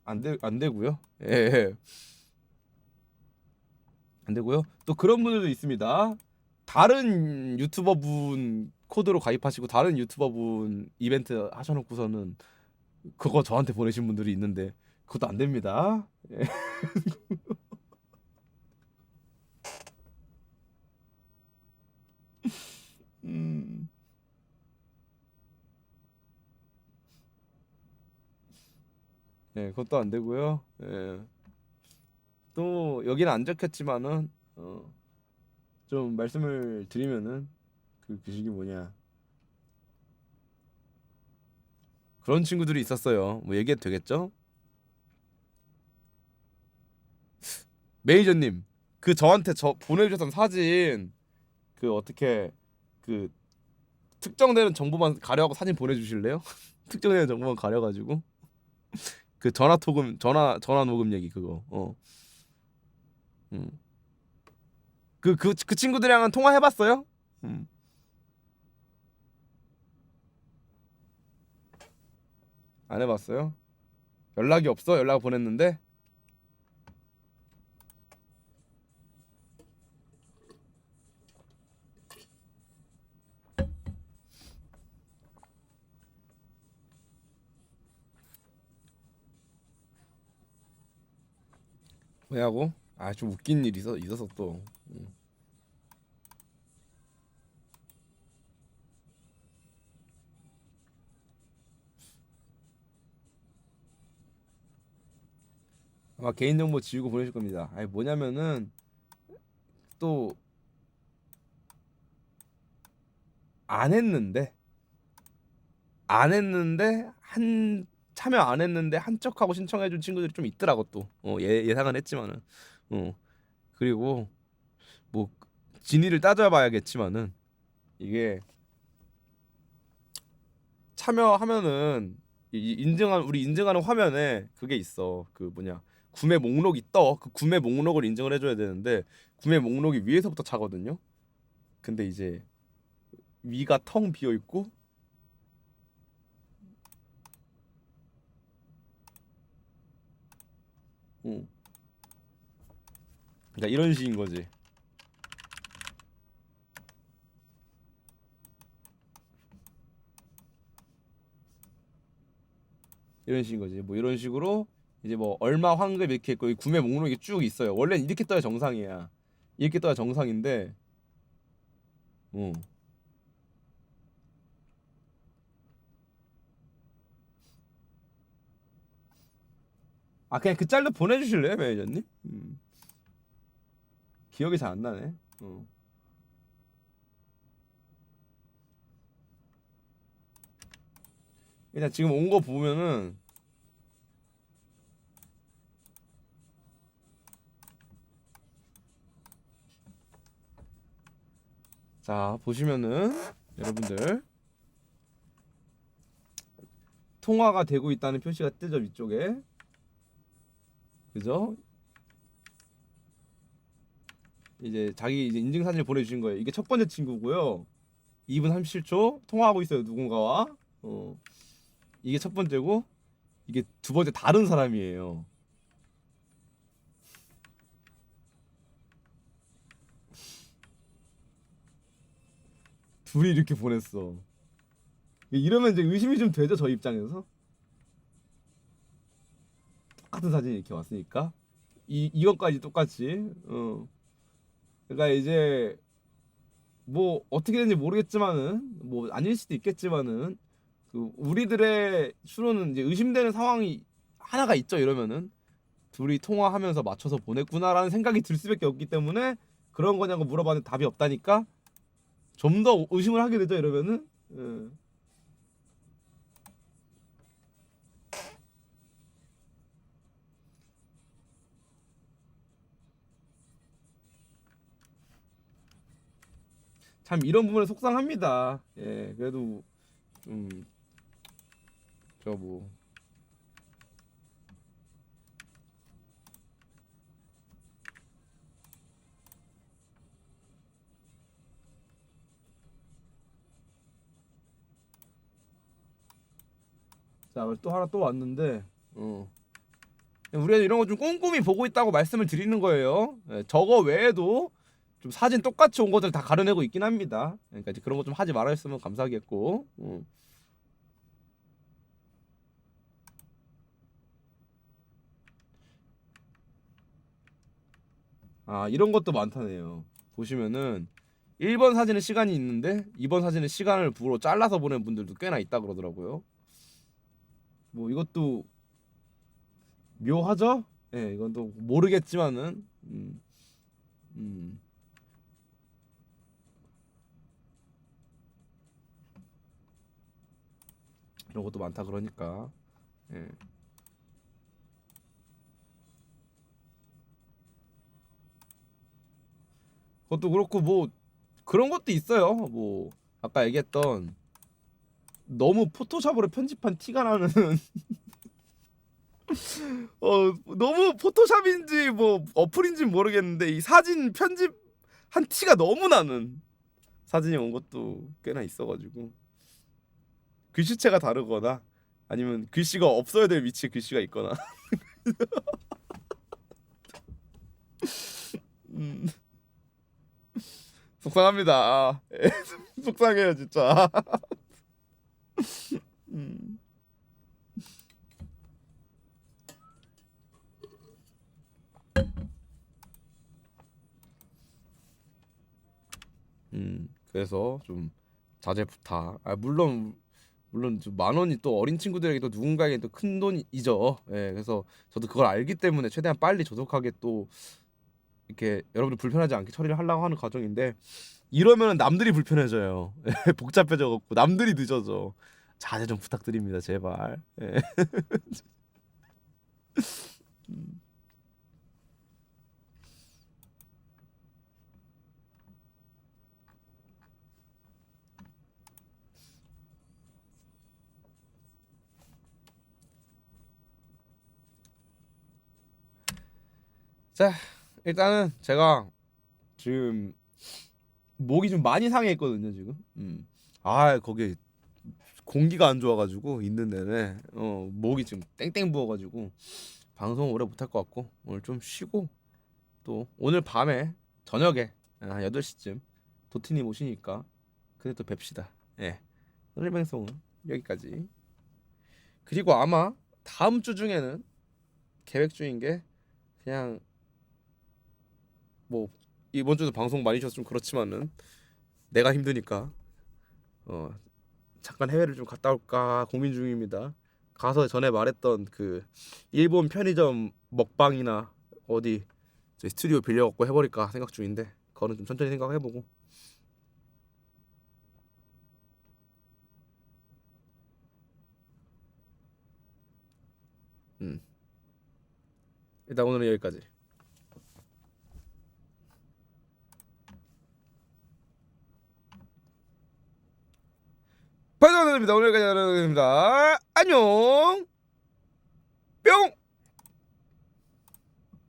안 되고요. 예. 안 되고요. 또 그런 분들도 있습니다. 다른 유튜버 분 코드로 가입하시고 다른 유튜버 분 이벤트 하셔놓고서는 그거 저한테 보내신 분들이 있는데 그것도 안 됩니다. 예. 예, 그것도 안 되고요. 예. 또 여기는 안 적혔지만은 좀 말씀을 드리면은 그 규칙이 뭐냐, 그런 친구들이 있었어요. 뭐 얘기해도 되겠죠? 매니저님, 그 저한테 저 보내주셨던 사진, 그 어떻게 그 특정되는 정보만 가려고 사진 보내주실래요? 특정되는 정보만 가려가지고 그 전화 토금, 전화 녹음 얘기 그거. 음. 그 친구들이랑은 통화해봤어요? 음. 안 해봤어요? 연락이 없어? 연락 보냈는데. 왜하고? 아, 좀 웃긴 일이 있었어 또. 아마 개인정보 지우고 보내실 겁니다. 아니 뭐냐면은 또 안 했는데 한 참여 안 했는데 한척하고 신청해준 친구들이 좀 있더라고 또. 예상은 했지만은. 그리고 뭐 진위를 따져봐야겠지만은 이게 참여하면은 우리 인증하는 화면에 그게 있어. 그 뭐냐, 구매 목록이 떠. 그 구매 목록을 인증을 해줘야 되는데 구매 목록이 위에서부터 차거든요. 근데 이제 위가 텅 비어 있고 어. 그러니까 이런 식인 거지. 이런 식인 거지. 뭐 이런 식으로 이제 뭐 얼마 환급 이렇게 있고 이 구매 목록이 쭉 있어요. 원래는 이렇게 떠야 정상이야. 이렇게 떠야 정상인데 어. 아, 그냥 그 짤로 보내주실래요, 매니저님? 기억이 잘 안 나네. 일단 지금 온 거 보면은 자 보시면은 여러분들 통화가 되고 있다는 표시가 뜨죠 위쪽에. 그죠? 이제 자기 이제 인증 사진을 보내주신 거예요. 이게 첫 번째 친구고요. 2분 37초 통화하고 있어요 누군가와. 이게 첫 번째고 이게 두 번째 다른 사람이에요. 둘이 이렇게 보냈어. 이러면 이제 의심이 좀 되죠 저 입장에서. 똑같은 사진이 이렇게 왔으니까 이것까지 똑같이. 그러니까 이제 뭐 어떻게 되는지 모르겠지만은 뭐 아닐 수도 있겠지만은 그 우리들의 수로는 이제 의심되는 상황이 하나가 있죠. 이러면은 둘이 통화하면서 맞춰서 보냈구나라는 생각이 들 수밖에 없기 때문에 그런 거냐고 물어봤는데 답이 없다니까 좀 더 의심을 하게 되죠. 이러면은 참 이런 부분에 속상합니다. 예, 그래도 저 뭐 자, 또 하나 또 왔는데 우리가 이런 거 좀 꼼꼼히 보고 있다고 말씀을 드리는 거예요. 예, 저거 외에도 좀 사진 똑같이 온 것들 다 가려내고 있긴 합니다. 그러니까 이제 그런 거 좀 하지 말아줬으면 감사하겠고. 아, 이런 것도 많다네요. 보시면은 1번 사진은 시간이 있는데 2번 사진은 시간을 부로 잘라서 보낸 분들도 꽤나 있다 그러더라고요. 뭐 이것도 묘하죠? 예, 이건 또 모르겠지만은 음. 이런 것도 많다 그러니까. 예. 그것도 그렇고 뭐 그런 것도 있어요. 뭐 아까 얘기했던 너무 포토샵으로 편집한 티가 나는 너무 포토샵인지 뭐 어플인지 모르겠는데 이 사진 편집한 티가 너무 나는 사진이 온 것도 꽤나 있어가지고 글씨체가 다르거나 아니면 글씨가 없어야 될 위치에 글씨가 있거나 음, 속상합니다. 예, 속상해요 진짜. 음. 그래서 좀 자제 부탁. 물론 좀 만 원이 또 어린 친구들에게 또 누군가에게 또 큰 돈이죠. 예, 그래서 저도 그걸 알기 때문에 최대한 빨리 조속하게 또 이렇게 여러분들 불편하지 않게 처리를 하려고 하는 과정인데 이러면 남들이 불편해져요. 예, 복잡해져 갖고 남들이 늦어져. 자제 좀 부탁드립니다, 제발. 예. 음. 자, 일단은 제가 지금 목이 좀 많이 상해 있거든요, 지금. 거기 공기가 안 좋아가지고 있는 내내 목이 지금 땡땡 부어가지고 방송 오래 못할 것 같고 오늘 좀 쉬고 또 오늘 밤에 저녁에 한 8시쯤 도티님 오시니까 그때 또 뵙시다. 예, 오늘 방송은 여기까지. 그리고 아마 다음 주 중에는 계획 중인 게 그냥 뭐 이번 주도 방송 많이 쉬어서 좀 그렇지만은 내가 힘드니까 어 잠깐 해외를 좀 갔다 올까 고민 중입니다. 가서 전에 말했던 그 일본 편의점 먹방이나 어디 저희 스튜디오 빌려갖고 해버릴까 생각 중인데 그거는 좀 천천히 생각해보고. 음 일단 오늘은 여기까지. 반갑습니다. 오늘까지 여러분입니다. 안녕 뿅.